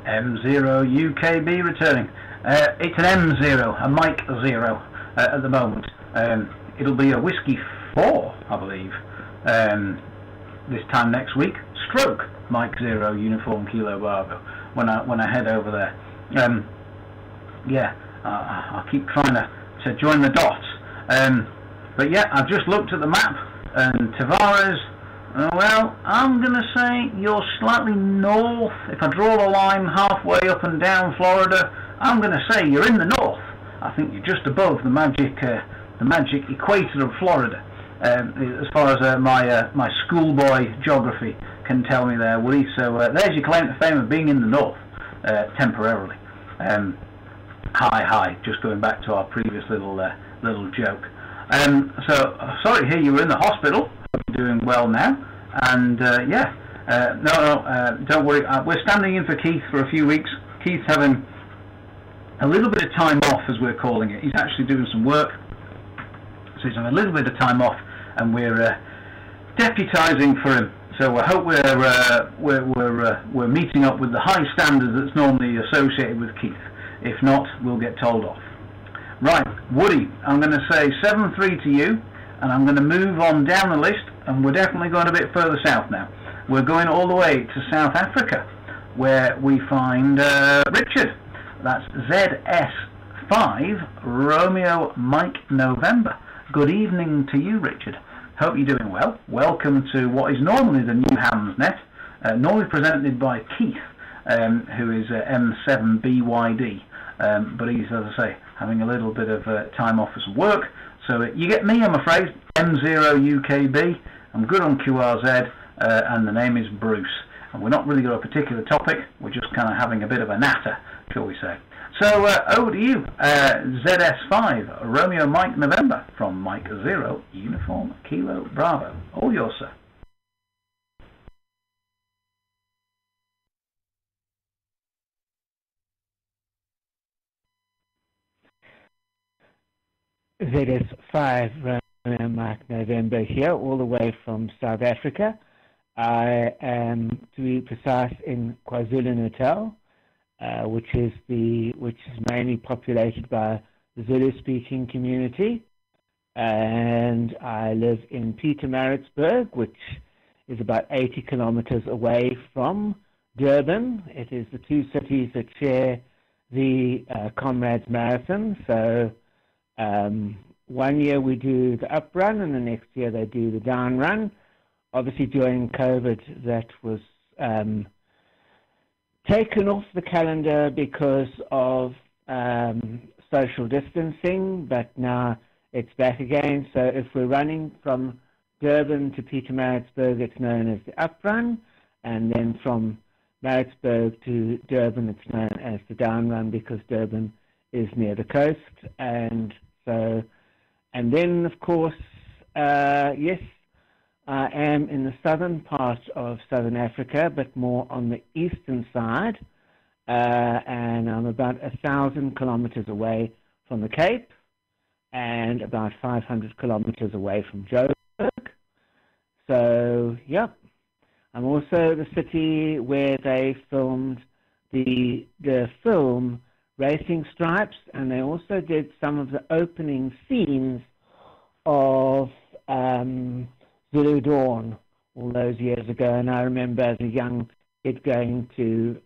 A: M0UKB returning. It's an M0, a Mike 0 at the moment. It'll be a Whiskey 4, I believe, this time next week. Stroke Mike 0 Uniform Kilo Bravo when I head over there. I keep trying to join the dots. But yeah, I've just looked at the map, and Tavares, well, I'm going to say you're slightly north. If I draw a line halfway up and down Florida, I'm going to say you're in the north. I think you're just above the magic equator of Florida, as far as my schoolboy geography can tell me there, Woody. So there's your claim to fame of being in the north, temporarily. Hi, just going back to our previous little joke. So sorry to hear you were in the hospital. Hope you're doing well now. And don't worry. We're standing in for Keith for a few weeks. Keith's having a little bit of time off, as we're calling it. He's actually doing some work, so he's having a little bit of time off, and we're deputising for him. So I hope we're meeting up with the high standards that's normally associated with Keith. If not, we'll get told off. Right, Woody, I'm going to say 7-3 to you, and I'm going to move on down the list, and we're definitely going a bit further south now. We're going all the way to South Africa, where we find Richard. That's ZS5 Romeo Mike November. Good evening to you, Richard. Hope you're doing well. Welcome to what is normally the New Hams Net, normally presented by Keith, who is M7BYD. But he's, as I say, having a little bit of time off for some work. So you get me, I'm afraid, M0UKB. I'm good on QRZ, and the name is Bruce. And we're not really got a particular topic. We're just kind of having a bit of a natter, shall we say. So over to you, ZS5 Romeo Mike November from Mike 0 Uniform Kilo Bravo. All yours, sir.
J: ZS5 Romeo Mike November here, all the way from South Africa. I am, to be precise, in KwaZulu-Natal, which is mainly populated by the Zulu-speaking community, and I live in Pietermaritzburg, which is about 80 kilometers away from Durban. It is the two cities that share the Comrades Marathon. So 1 year we do the up run, and the next year they do the down run. Obviously, during COVID, that was taken off the calendar because of social distancing, but now it's back again. So if we're running from Durban to Pietermaritzburg, it's known as the up run, and then from Maritzburg to Durban, it's known as the down run, because Durban is near the coast. And then, of course, yes, I am in the southern part of southern Africa, but more on the eastern side, and I'm about 1,000 kilometers away from the Cape, and about 500 kilometers away from Joburg. So, yeah, I'm also the city where they filmed the film Racing Stripes, and they also did some of the opening scenes of Zulu Dawn all those years ago. And I remember as a young kid going to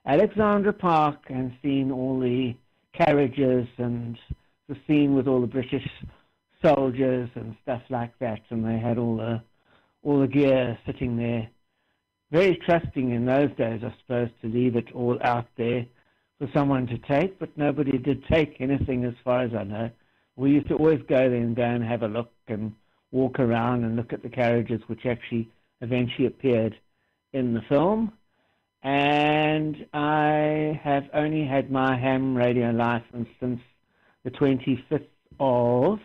J: Alexandra Park and seeing all the carriages and the scene with all the British soldiers and stuff like that, and they had all the gear sitting there very trusting in those days, I suppose, to leave it all out there for someone to take, but nobody did take anything as far as I know. We used to always go there and go and have a look and walk around and look at the carriages, which actually eventually appeared in the film. And I have only had my ham radio license since the 25th of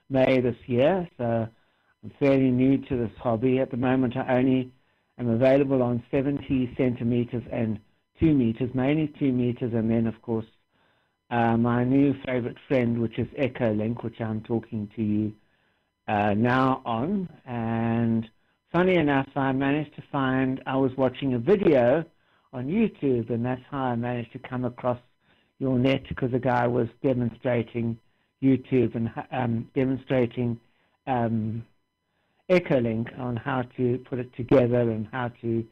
J: May this year, so I'm fairly new to this hobby. At the moment, I only am available on 70 centimeters and 2 meters, mainly 2 meters, and then, of course, my new favorite friend, which is Echolink, which I'm talking to you now on. And funny enough, I managed to find, I was watching a video on YouTube, and that's how I managed to come across your net, because the guy was demonstrating YouTube and demonstrating Echolink on how to put it together and how to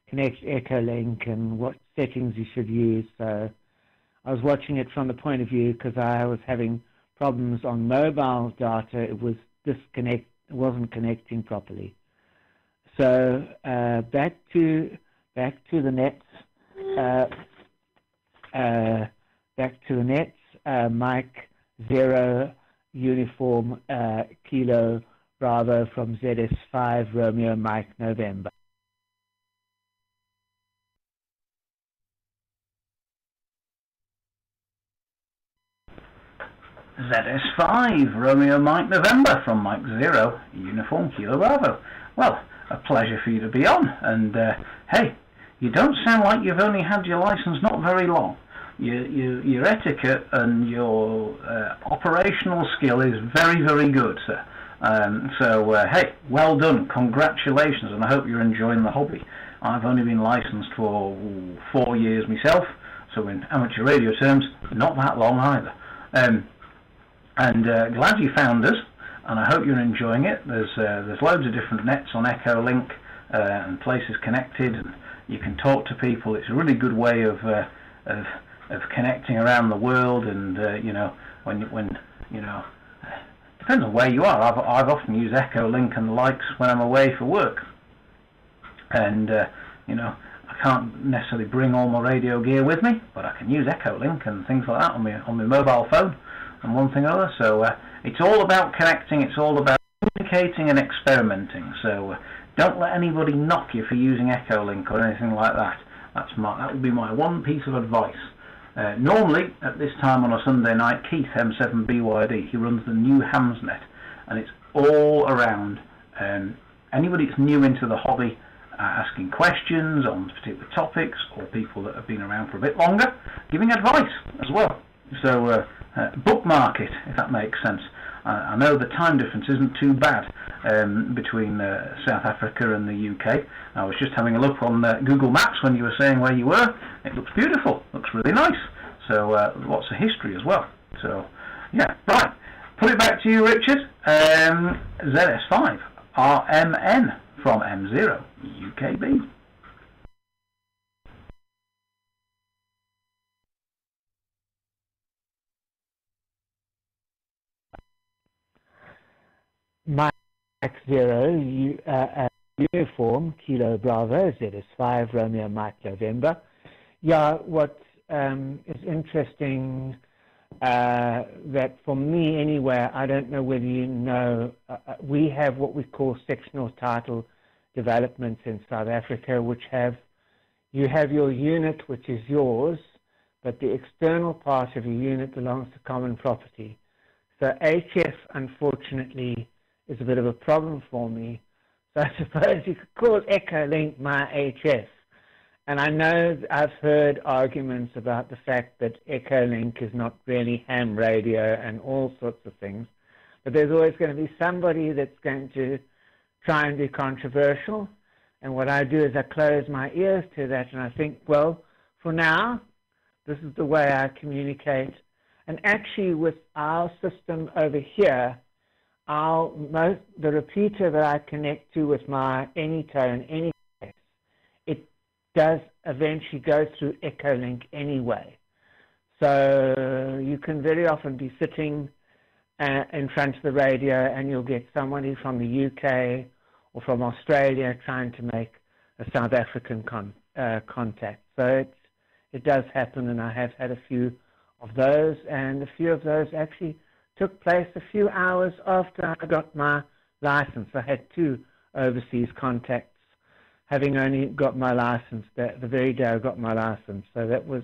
J: connect Echolink and what settings you should use. So I was watching it from the point of view because I was having problems on mobile data. It was it wasn't connecting properly. So back to the nets. Back to the nets. Mike 0 Uniform Kilo Bravo from ZS5 Romeo Mike November.
A: ZS5 Romeo Mike November from Mike 0 Uniform Kilo Bravo. Well, a pleasure for you to be on, and hey, you don't sound like you've only had your license not very long. Your etiquette and your operational skill is very, very good, sir. So hey, well done, congratulations, and I hope you're enjoying the hobby. I've only been licensed for 4 years myself, so in amateur radio terms, not that long either. And glad you found us, and I hope you're enjoying it. There's loads of different nets on Echolink and places connected, and you can talk to people. It's a really good way of connecting around the world, and you know, when you know, depends on where you are. I've often used Echolink and the likes when I'm away for work, and you know, I can't necessarily bring all my radio gear with me, but I can use Echolink and things like that on my mobile phone and one thing or other. So it's all about connecting. It's all about communicating and experimenting. So don't let anybody knock you for using Echolink or anything like that. That would be my one piece of advice. Normally, at this time on a Sunday night, Keith M7BYD, he runs the New Hams Net, and it's all around anybody that's new into the hobby, asking questions on particular topics, or people that have been around for a bit longer, giving advice as well. So bookmark it, if that makes sense. I know the time difference isn't too bad between South Africa and the UK. I was just having a look on Google Maps when you were saying where you were. It looks beautiful, looks really nice. So lots of history as well. So yeah, right. Put it back to you, Richard. ZS5 RMN from M0UKB.
J: Mike 0 Uniform Kilo Bravo ZS5 Romeo Mike November. Yeah, what is interesting that for me anyway, I don't know whether you know, we have what we call sectional title developments in South Africa, which you have your unit, which is yours, but the external part of your unit belongs to common property. So HF, unfortunately, is a bit of a problem for me. So I suppose you could call Echolink my HF. And I know I've heard arguments about the fact that Echolink is not really ham radio and all sorts of things. But there's always going to be somebody that's going to try and be controversial. And what I do is I close my ears to that, and I think, well, for now, this is the way I communicate. And actually, with our system over here, the repeater that I connect to with my Anytone, Anycase, it does eventually go through Echolink anyway. So you can very often be sitting in front of the radio, and you'll get somebody from the UK or from Australia trying to make a South African contact. So it does happen, and I have had a few of those, and a few of those actually took place a few hours after I got my license. I had 2 overseas contacts, having only got my license the very day I got my license. So that was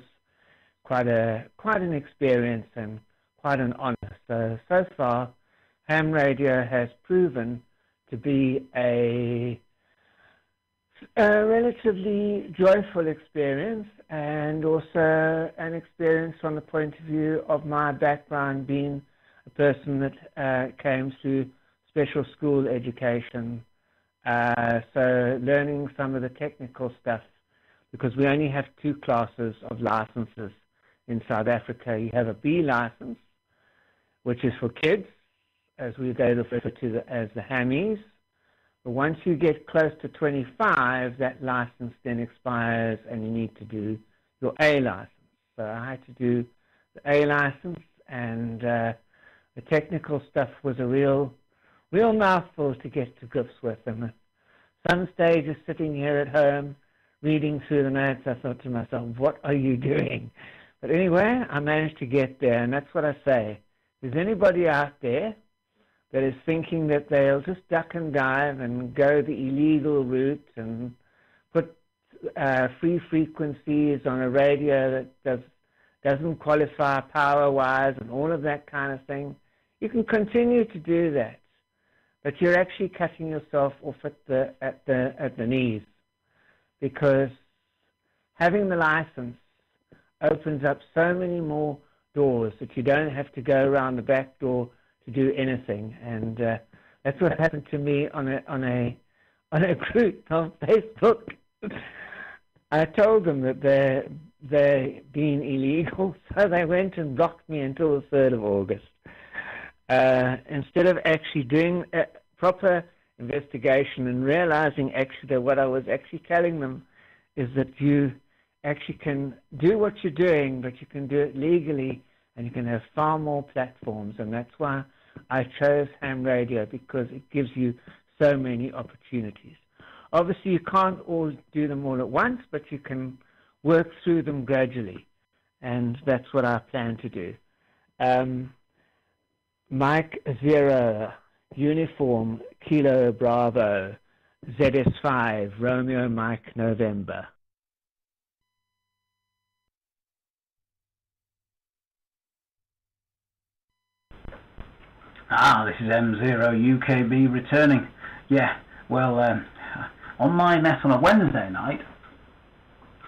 J: quite an experience and quite an honor. So far, ham radio has proven to be a relatively joyful experience, and also an experience from the point of view of my background being a person that came through special school education. So learning some of the technical stuff, because we only have 2 classes of licenses in South Africa. You have a B license, which is for kids, as they refer to as the hammies. But once you get close to 25, that license then expires and you need to do your A license. So I had to do the A license, and the technical stuff was a real mouthful to get to grips with. And at some stages, sitting here at home, reading through the notes, I thought to myself, what are you doing? But anyway, I managed to get there, and that's what I say. Is anybody out there that is thinking that they'll just duck and dive and go the illegal route and put free frequencies on a radio that doesn't qualify power-wise and all of that kind of thing? You can continue to do that, but you're actually cutting yourself off at the knees, because having the license opens up so many more doors that you don't have to go around the back door to do anything. And that's what happened to me on a group on Facebook. I told them that they're being illegal, so they went and blocked me until the 3rd of August. Instead of actually doing a proper investigation and realizing actually that what I was actually telling them is that you actually can do what you're doing, but you can do it legally, and you can have far more platforms. And that's why I chose ham radio, because it gives you so many opportunities. Obviously, you can't all do them all at once, but you can work through them gradually, and that's what I plan to do. Mike 0, Uniform, Kilo Bravo, ZS5, Romeo Mike November.
A: This is M0UKB returning. Yeah, well, on my net on a Wednesday night,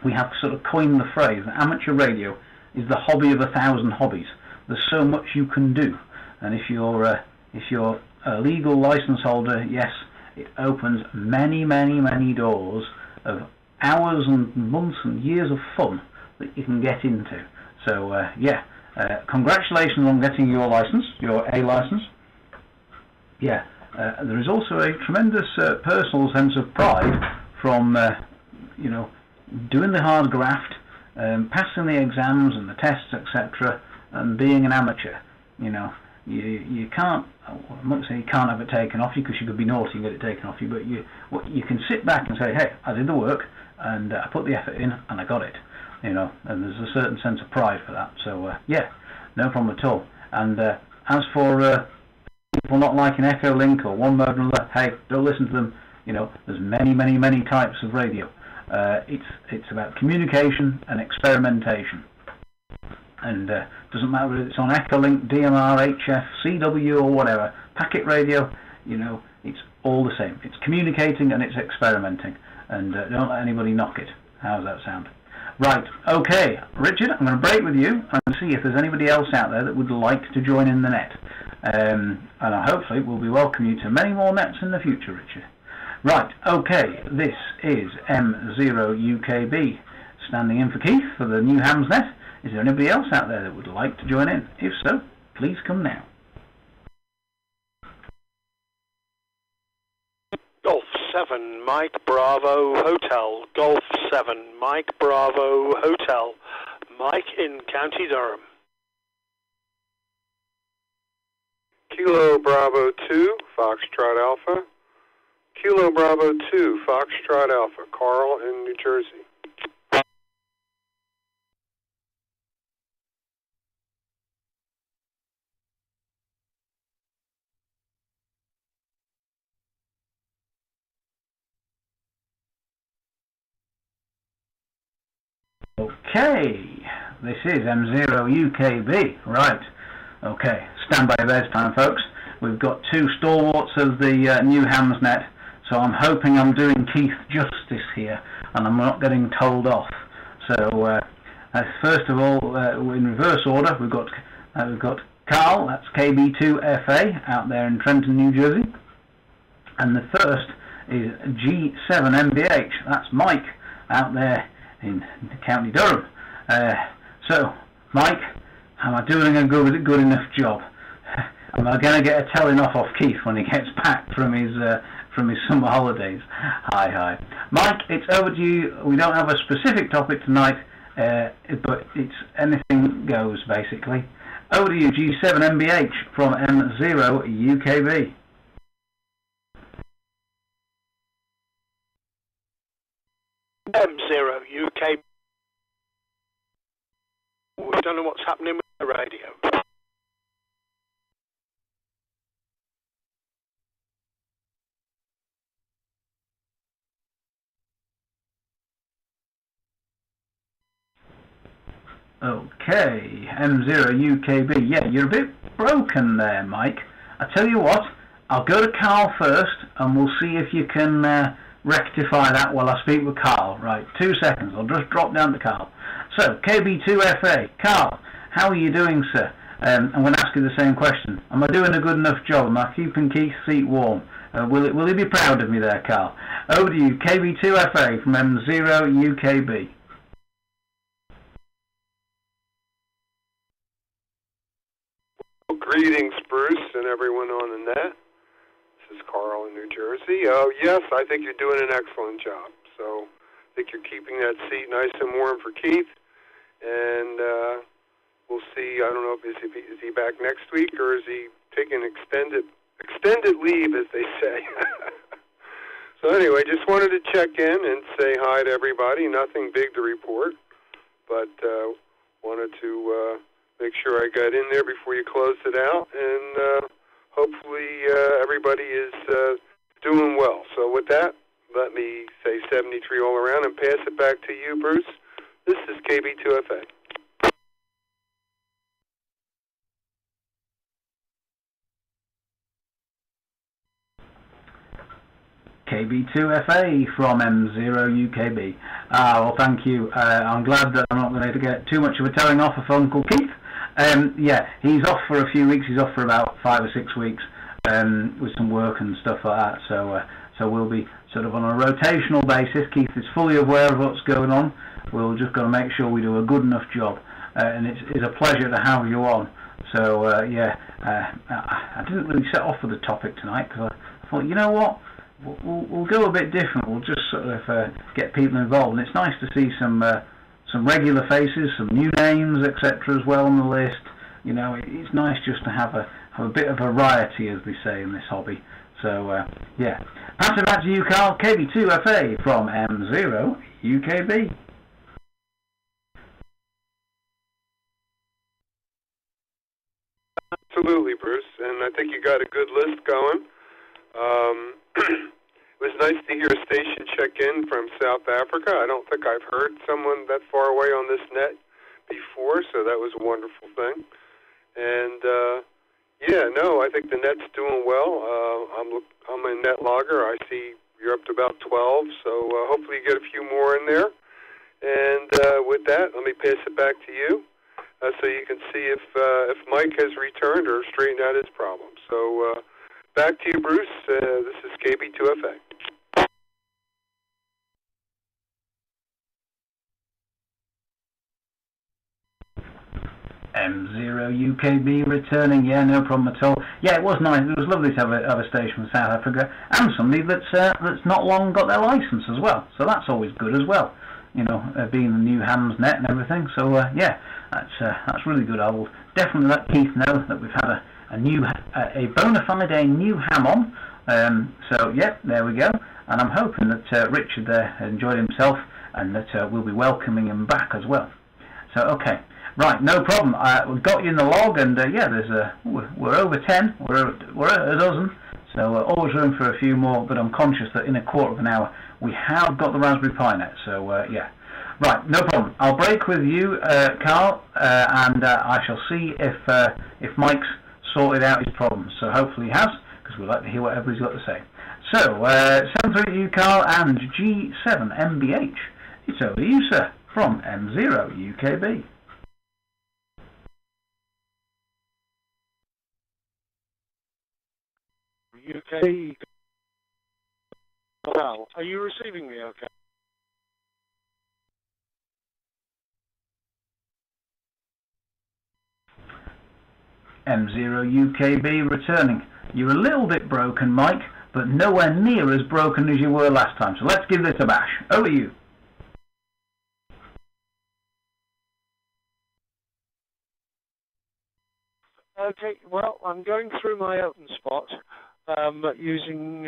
A: we have sort of coined the phrase that amateur radio is the hobby of 1,000 hobbies. There's so much you can do, and if you're a legal license holder, yes, it opens many, many, many doors of hours and months and years of fun that you can get into. So congratulations on getting your license, your A license. Yeah, there is also a tremendous personal sense of pride from doing the hard graft, passing the exams and the tests, etc., and being an amateur. You can't. I'm not saying you can't have it taken off you, because you could be naughty and get it taken off you. But you can sit back and say, hey, I did the work and I put the effort in and I got it. And there's a certain sense of pride for that. So no problem at all. And as for people not liking Echo Link or one mode and another, hey, don't listen to them. There's many, many, many types of radio. It's about communication and experimentation. And doesn't matter whether it's on Echo Link, DMR, HF, CW, or whatever, packet radio. It's all the same. It's communicating and it's experimenting. And don't let anybody knock it. How's that sound? Right, okay, Richard, I'm going to break with you and see if there's anybody else out there that would like to join in the net. And hopefully we'll be welcoming you to many more nets in the future, Richard. Right, okay, this is M0UKB, standing in for Keith for the New Hams Net. Is there anybody else out there that would like to join in? If so, please come now.
K: Golf 7, Mike Bravo Hotel. Golf 7, Mike Bravo Hotel. Mike in County Durham.
L: Kilo Bravo 2, Foxtrot Alpha. Kilo Bravo 2, Foxtrot Alpha, Carl in New Jersey.
A: Okay, this is M0UKB, right. Okay, stand by this time, folks. We've got two stalwarts of the new Hams Net, so I'm hoping I'm doing Keith justice here, and I'm not getting told off. So, first of all, in reverse order, we've got Carl, that's KB2FA, out there in Trenton, New Jersey, and the first is G7MBH, that's Mike, out there in County Durham. So, Mike, am I doing a good enough job? Am I going to get a telling off Keith when he gets back from his summer holidays? Hi. Mike, it's over to you. We don't have a specific topic tonight, but it's anything goes, basically. Over to you, G7MBH from M0UKB.
K: M0UKB. We don't know what's happening with the radio.
A: Okay, M0UKB. Yeah, you're a bit broken there, Mike. I tell you what, I'll go to Carl first, and we'll see if you can rectify that while I speak with Carl. Right, 2 seconds. I'll just drop down to Carl. So, KB2FA, Carl, how are you doing, sir? I'm going to ask you the same question. Am I doing a good enough job? Am I keeping Keith's seat warm? Will he be proud of me there, Carl? Over to you, KB2FA from M0UKB.
L: Greetings, Bruce, and everyone on the net. This is Carl in New Jersey. Oh, yes, I think you're doing an excellent job. So I think you're keeping that seat nice and warm for Keith. And we'll see. I don't know if is he back next week, or is he taking extended leave, as they say. So anyway, just wanted to check in and say hi to everybody. Nothing big to report, but wanted to make sure I got in there before you closed it out, and hopefully everybody is doing well. So with that, let me say 73 all around and pass it back to you, Bruce. This is KB2FA.
A: KB2FA from M0UKB. Well, thank you. I'm glad that I'm not going to get too much of a telling off of Uncle Keith. Yeah, he's off for a few weeks. He's off for about 5 or 6 weeks with some work and stuff like that. So we'll be sort of on a rotational basis. Keith is fully aware of what's going on. We're just going to make sure we do a good enough job. And it's a pleasure to have you on. So, yeah, I didn't really set off with the topic tonight because I thought, you know what? We'll go a bit different. We'll just sort of get people involved, and it's nice to see some regular faces, some new names, etc. as well on the list. You know, it's nice just to have a bit of variety, as they say in this hobby. So yeah, pass it back to you, Carl. KB2FA from M0UKB.
L: Absolutely, Bruce, and I think you got a good list going. It was nice to hear a station check in from South Africa. I don't think I've heard someone that far away on this net before, so that was a wonderful thing. And yeah, no, I think the net's doing well. I'm a net logger. I see you're up to about 12, so hopefully you get a few more in there. And with that, let me pass it back to you so you can see if Mike has returned or straightened out his problem. So back to you, Bruce. This is KB2FA.
A: M0UKB returning, yeah, no problem at all. Yeah, it was nice. It was lovely to have a station from South Africa and somebody that's not long got their license as well. So that's always good as well. You know, being the new Hams Net and everything. So yeah, that's really good. I will definitely let Keith know that we've had a bona fide new ham on. So, yeah, there we go. And I'm hoping that Richard there enjoyed himself and that we'll be welcoming him back as well. So, okay. Right, no problem. We've got you in the log, and yeah, we're over 10. We're at a dozen. So always room for a few more, but I'm conscious that in a quarter of an hour we have got the Raspberry Pi Net. So, yeah. Right, no problem. I'll break with you, Carl, and I shall see if Mike's sorted out his problems. So hopefully he has, because we'd like to hear whatever he's got to say. So, 7-3 to you, Carl, and G7MBH. It's over to you, sir, from M0UKB.
K: UK. Well, are you receiving me okay?
A: M0UKB returning. You're a little bit broken, Mike, but nowhere near as broken as you were last time. So let's give this a bash. Over to you.
K: Okay, well, I'm going through my open spot using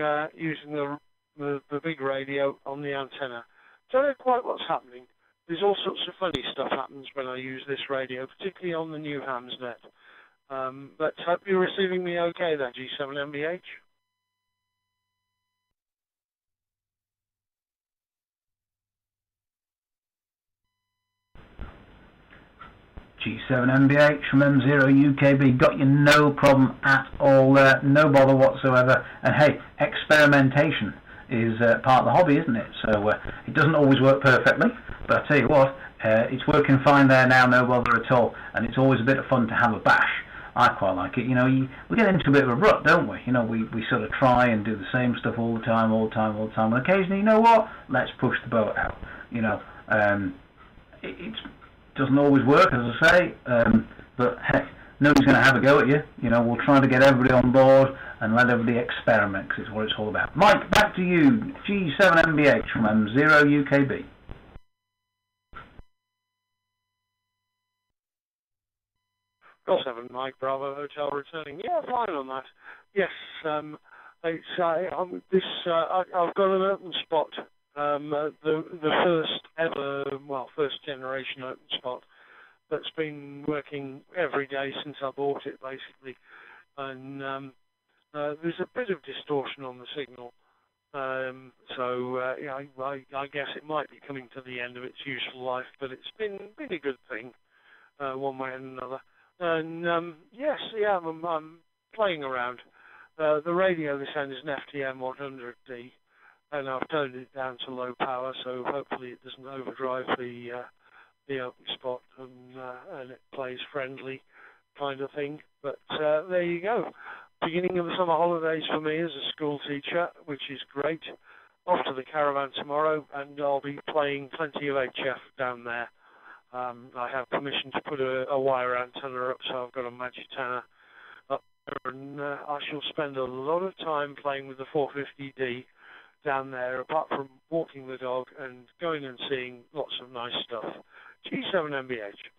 K: the big radio on the antenna. Don't know quite what's happening. There's all sorts of funny stuff happens when I use this radio, particularly on the New Hams Net. But hope you're receiving me okay there, G7MBH.
A: G7MBH from M0UKB, got you no problem at all there, no bother whatsoever. And hey, experimentation is part of the hobby, isn't it? So it doesn't always work perfectly, but I tell you what, it's working fine there now, no bother at all. And it's always a bit of fun to have a bash. I quite like it. You know, we get into a bit of a rut, don't we? You know, we sort of try and do the same stuff all the time. And occasionally, you know what? Let's push the boat out. You know, it doesn't always work, as I say. But heck, nobody's going to have a go at you. You know, we'll try to get everybody on board and let everybody experiment, because it's what it's all about. Mike, back to you. G7MBH from M0UKB.
K: Golf 7 Mike Bravo Hotel returning. Yeah, fine on that. Yes, I've got an open spot. The first ever, first generation open spot that's been working every day since I bought it, basically. And there's a bit of distortion on the signal. I guess it might be coming to the end of its useful life, but it's been a good thing, one way and another. And I'm playing around. The radio this end is an FTM 100D, and I've toned it down to low power, so hopefully it doesn't overdrive the open spot, and it plays friendly kind of thing. But there you go. Beginning of the summer holidays for me as a school teacher, which is great. Off to the caravan tomorrow, and I'll be playing plenty of HF down there. I have permission to put a wire antenna up, so I've got a Magitana up there, and I shall spend a lot of time playing with the 450D down there, apart from walking the dog and going and seeing lots of nice stuff. G7MBH.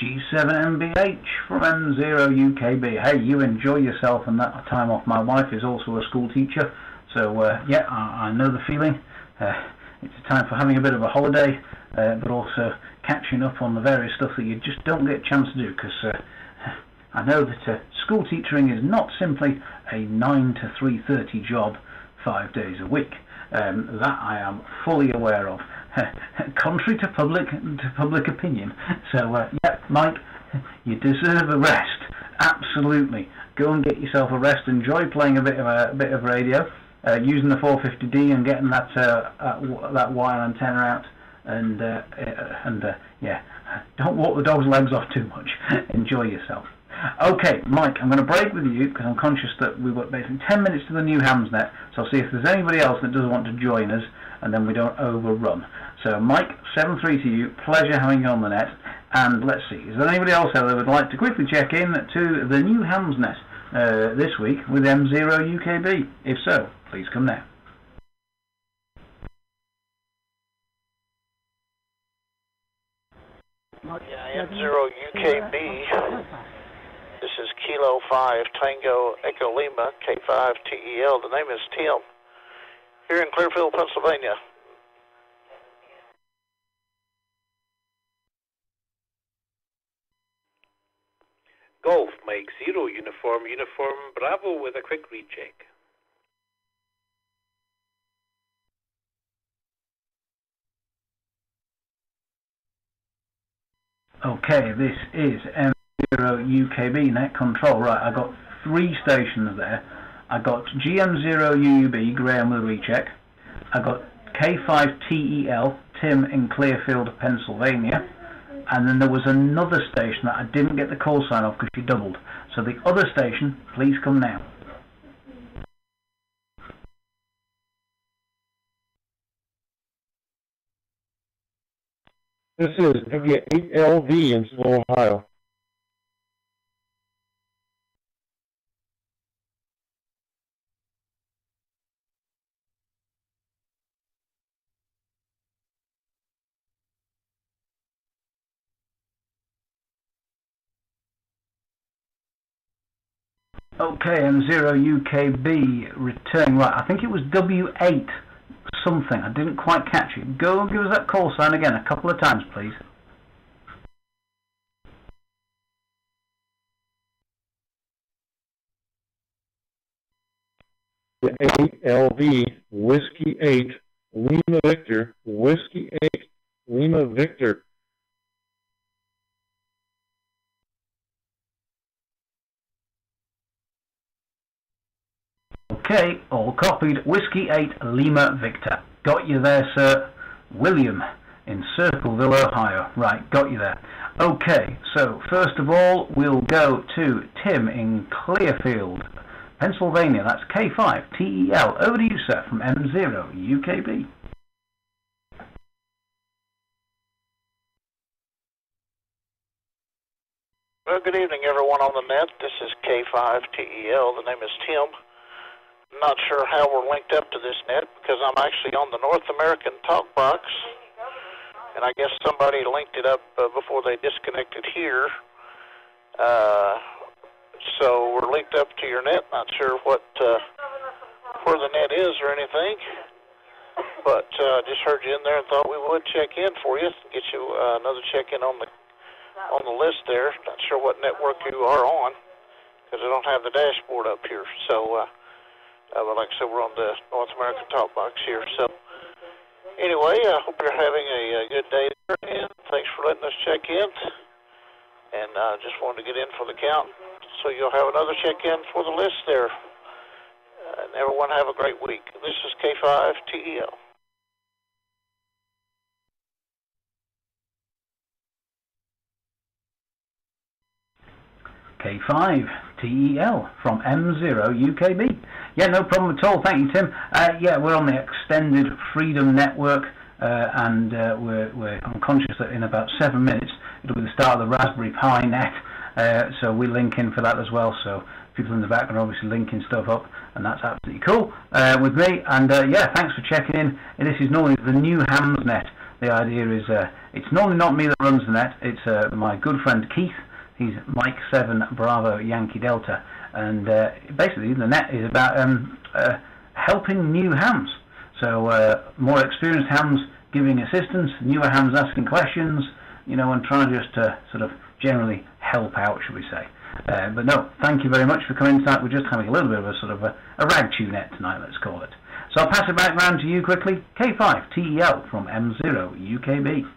A: G7MBH from M0UKB. Hey, you enjoy yourself and that time off. My wife is also a school teacher, so yeah, I know the feeling. It's a time for having a bit of a holiday, but also catching up on the various stuff that you just don't get a chance to do, because I know that school teaching is not simply a 9 to 3:30 job 5 days a week. That I am fully aware of, contrary to public opinion. So yeah, Mike, you deserve a rest. Absolutely, go and get yourself a rest. Enjoy playing a bit of radio, using the 450D and getting that wire antenna out. And yeah, don't walk the dog's legs off too much. Enjoy yourself. Okay, Mike, I'm going to break with you because I'm conscious that we've got basically 10 minutes to the New Hams Net, so I'll see if there's anybody else that does want to join us, and then we don't overrun. So, Mike, 7-3 to you. Pleasure having you on the net. And let's see, is there anybody else out there that would like to quickly check in to the New Hams Net this week with M0UKB? If so, please come now.
M: Yeah, M0UKB. This is Kilo 5 Tango Echo Lima K5 TEL. The name is Tim. Here in Clearfield, Pennsylvania.
D: Golf Mike 0 Uniform Bravo with a quick recheck.
A: Okay, this is M0UKB net control. Right, I got 3 stations there. I got GM0UUB, Graham with a recheck. I got K5TEL, Tim in Clearfield, Pennsylvania. And then there was another station that I didn't get the call sign off because she doubled. So the other station, please come now.
H: This is W8LV in Slow, Ohio.
A: Okay, M0UKB returning. Right, I think it was W8 something. I didn't quite catch it. Go and give us that call sign again a couple of times, please.
H: W8LV Whiskey 8 Lima Victor Whiskey 8 Lima Victor.
A: Okay, all copied. Whiskey 8 Lima Victor. Got you there, sir. William in Circleville, Ohio. Right, got you there. Okay, so first of all, we'll go to Tim in Clearfield, Pennsylvania. That's K5 TEL. Over to you, sir, from M0UKB.
M: Well, good evening, everyone on the net. This is K5 TEL. The name is Tim. Not sure how we're linked up to this net because I'm actually on the North American talk box, and I guess somebody linked it up before they disconnected here. So we're linked up to your net. Not sure what where the net is or anything, but just heard you in there and thought we would check in for you, get you another check in on the list there. Not sure what network you are on because I don't have the dashboard up here. So. But like I said, we're on the North American Talk Box here. So anyway, I hope you're having a good day there, and thanks for letting us check in. And just wanted to get in for the count, so you'll have another check-in for the list there. And everyone have a great week. This is K5 TEL.
A: K5 TEL from M0UKB. Yeah, no problem at all. Thank you, Tim. Yeah, we're on the Extended Freedom Network, and I'm conscious that in about 7 minutes it'll be the start of the Raspberry Pi net, so we link in for that as well. So people in the back are obviously linking stuff up, and that's absolutely cool with me. And yeah, thanks for checking in. And this is normally the New Hams Net. The idea is it's normally not me that runs the net. It's my good friend Keith. He's Mike 7 Bravo Yankee Delta, and basically the net is about helping new hams. So more experienced hams giving assistance, newer hams asking questions, you know, and trying just to sort of generally help out, should we say. But no, thank you very much for coming tonight. We're just having a little bit of a sort of a rag net tonight, let's call it. So I'll pass it back round to you quickly. K5 TEL from M0UKB.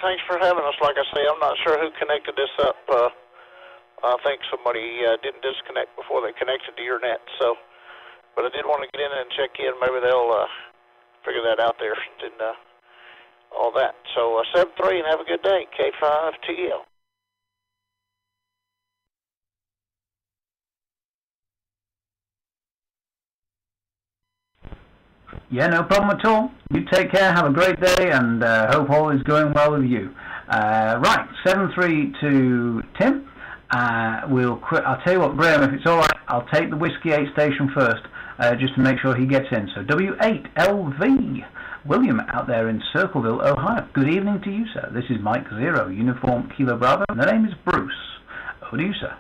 M: Thanks for having us. Like I say, I'm not sure who connected this up. I think somebody didn't disconnect before they connected to your net. So, but I did want to get in and check in. Maybe they'll figure that out there and all that. So 7-3 and have a good day. K5 TL.
A: Yeah, no problem at all. You take care, have a great day, and hope all is going well with you. Right, 7-3 to Tim. I'll tell you what, Graham, if it's all right, I'll take the Whiskey 8 station first. just to make sure he gets in. So W8LV, William out there in Circleville, Ohio. Good evening to you, sir. This is Mike 0, Uniform Kilo Bravo, and the name is Bruce. Over to you, sir.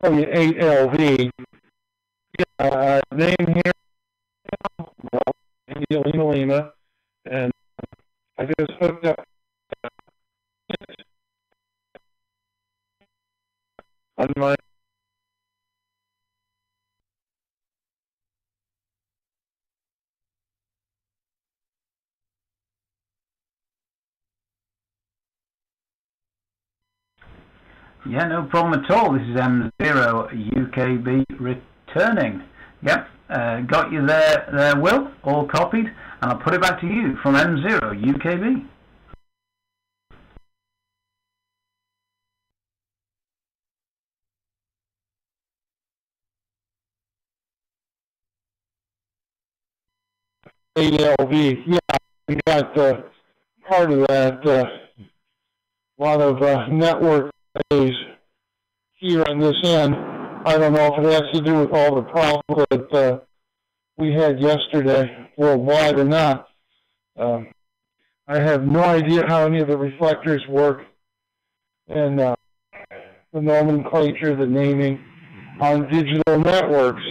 N: W8LV. Name here, Lima, and I just hooked up on my
A: Yeah, no problem at all. This is M0UKB returning. Yep, got you there, Will, all copied, and I'll put it back to you from M0UKB.
N: ALV. Yeah, we got part of that. A lot of network days here on this end. I don't know if it has to do with all the problems that we had yesterday worldwide or not. I have no idea how any of the reflectors work and the nomenclature, the naming on digital networks.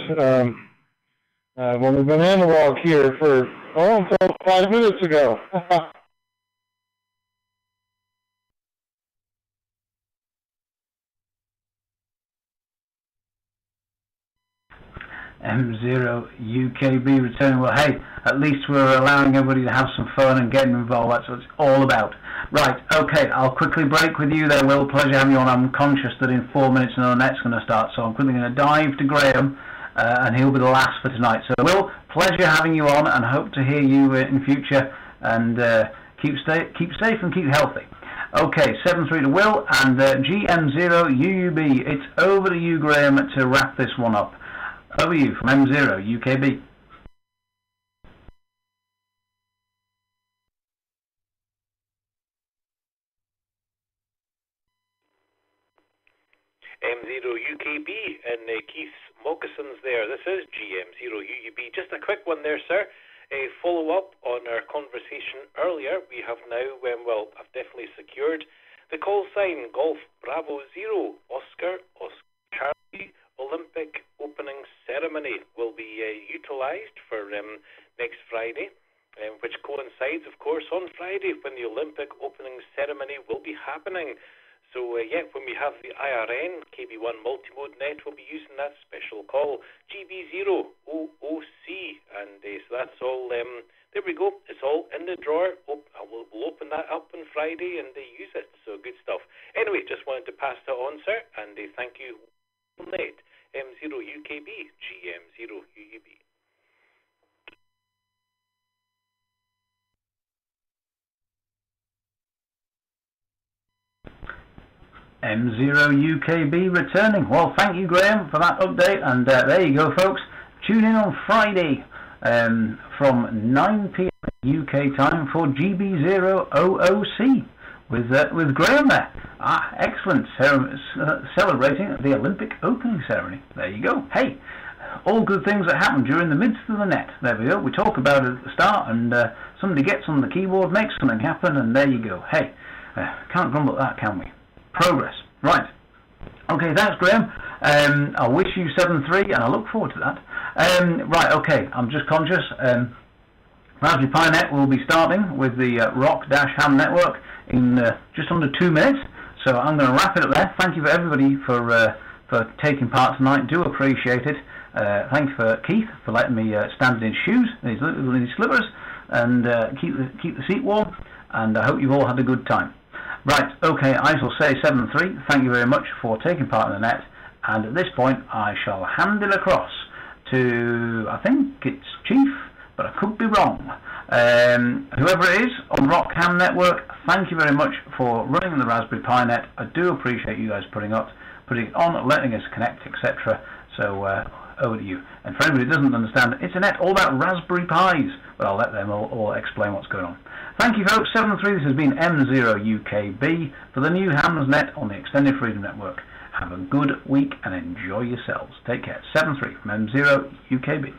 N: When we've been analog here for until 5 minutes ago.
A: M0UKB returning. Well, hey, at least we're allowing everybody to have some fun and getting involved. That's what it's all about. Right, okay, I'll quickly break with you there, Will. Pleasure having you on. I'm conscious that in 4 minutes another net's going to start, so I'm quickly going to dive to Graham, and he'll be the last for tonight. So, Will, pleasure having you on, and hope to hear you in future. And keep safe and keep healthy. Okay, 7-3 to Will, and GM0UUB. It's over to you, Graham, to wrap this one up. Over you from M0UKB.
D: M0UKB and Keith's moccasins there. This is GM0UUB. Just a quick one there, sir. A follow-up on our conversation earlier. We have now, I've definitely secured the call sign Golf Bravo 0, Oscar Charlie Olympic opening ceremony will be utilised for next Friday, which coincides, of course, on Friday when the Olympic opening ceremony will be happening. So, when we have the IRN KB1 multimode net, we'll be using that special call, GB0OOC. And so that's all, there we go. It's all in the drawer. We'll open that up on Friday and use it. So, good stuff. Anyway, just wanted to pass that on, sir, and thank you, net. M0UKB, GM0UUB.
A: M0UKB returning. Well, thank you, Graham, for that update. And there you go, folks. Tune in on Friday from 9 p.m. UK time for GB0OOC with Graham there. Excellent. Celebrating the Olympic opening ceremony. There you go. Hey, all good things that happen during the midst of the net. There we go. We talk about it at the start, and somebody gets on the keyboard, makes something happen, and there you go. Hey, can't grumble at that, can we? Progress. Right. Okay, thanks, Graham. I wish you 7-3, and I look forward to that. Right, okay, I'm just conscious. Raspberry Pi Net will be starting with the Rock-Ham network in just under 2 minutes. So I'm going to wrap it up there. Thank you for everybody for taking part tonight. Do appreciate it. Thank you for Keith for letting me stand in his shoes, in his slippers, and keep the seat warm. And I hope you've all had a good time. Right, okay, I shall say 7-3. Thank you very much for taking part in the net. And at this point, I shall hand it across to, I think it's Chief, but I could be wrong. Whoever it is on Rock-Ham Network, thank you very much for running the Raspberry Pi Net. I do appreciate you guys putting it on, letting us connect, etc. So over to you. And for anybody who doesn't understand, it's a net all about Raspberry Pis, but I'll let them all explain what's going on. Thank you, folks. 7-3, this has been M0UKB for the New Hams Net on the Extended Freedom Network. Have a good week and enjoy yourselves. Take care. 7-3 from M0UKB.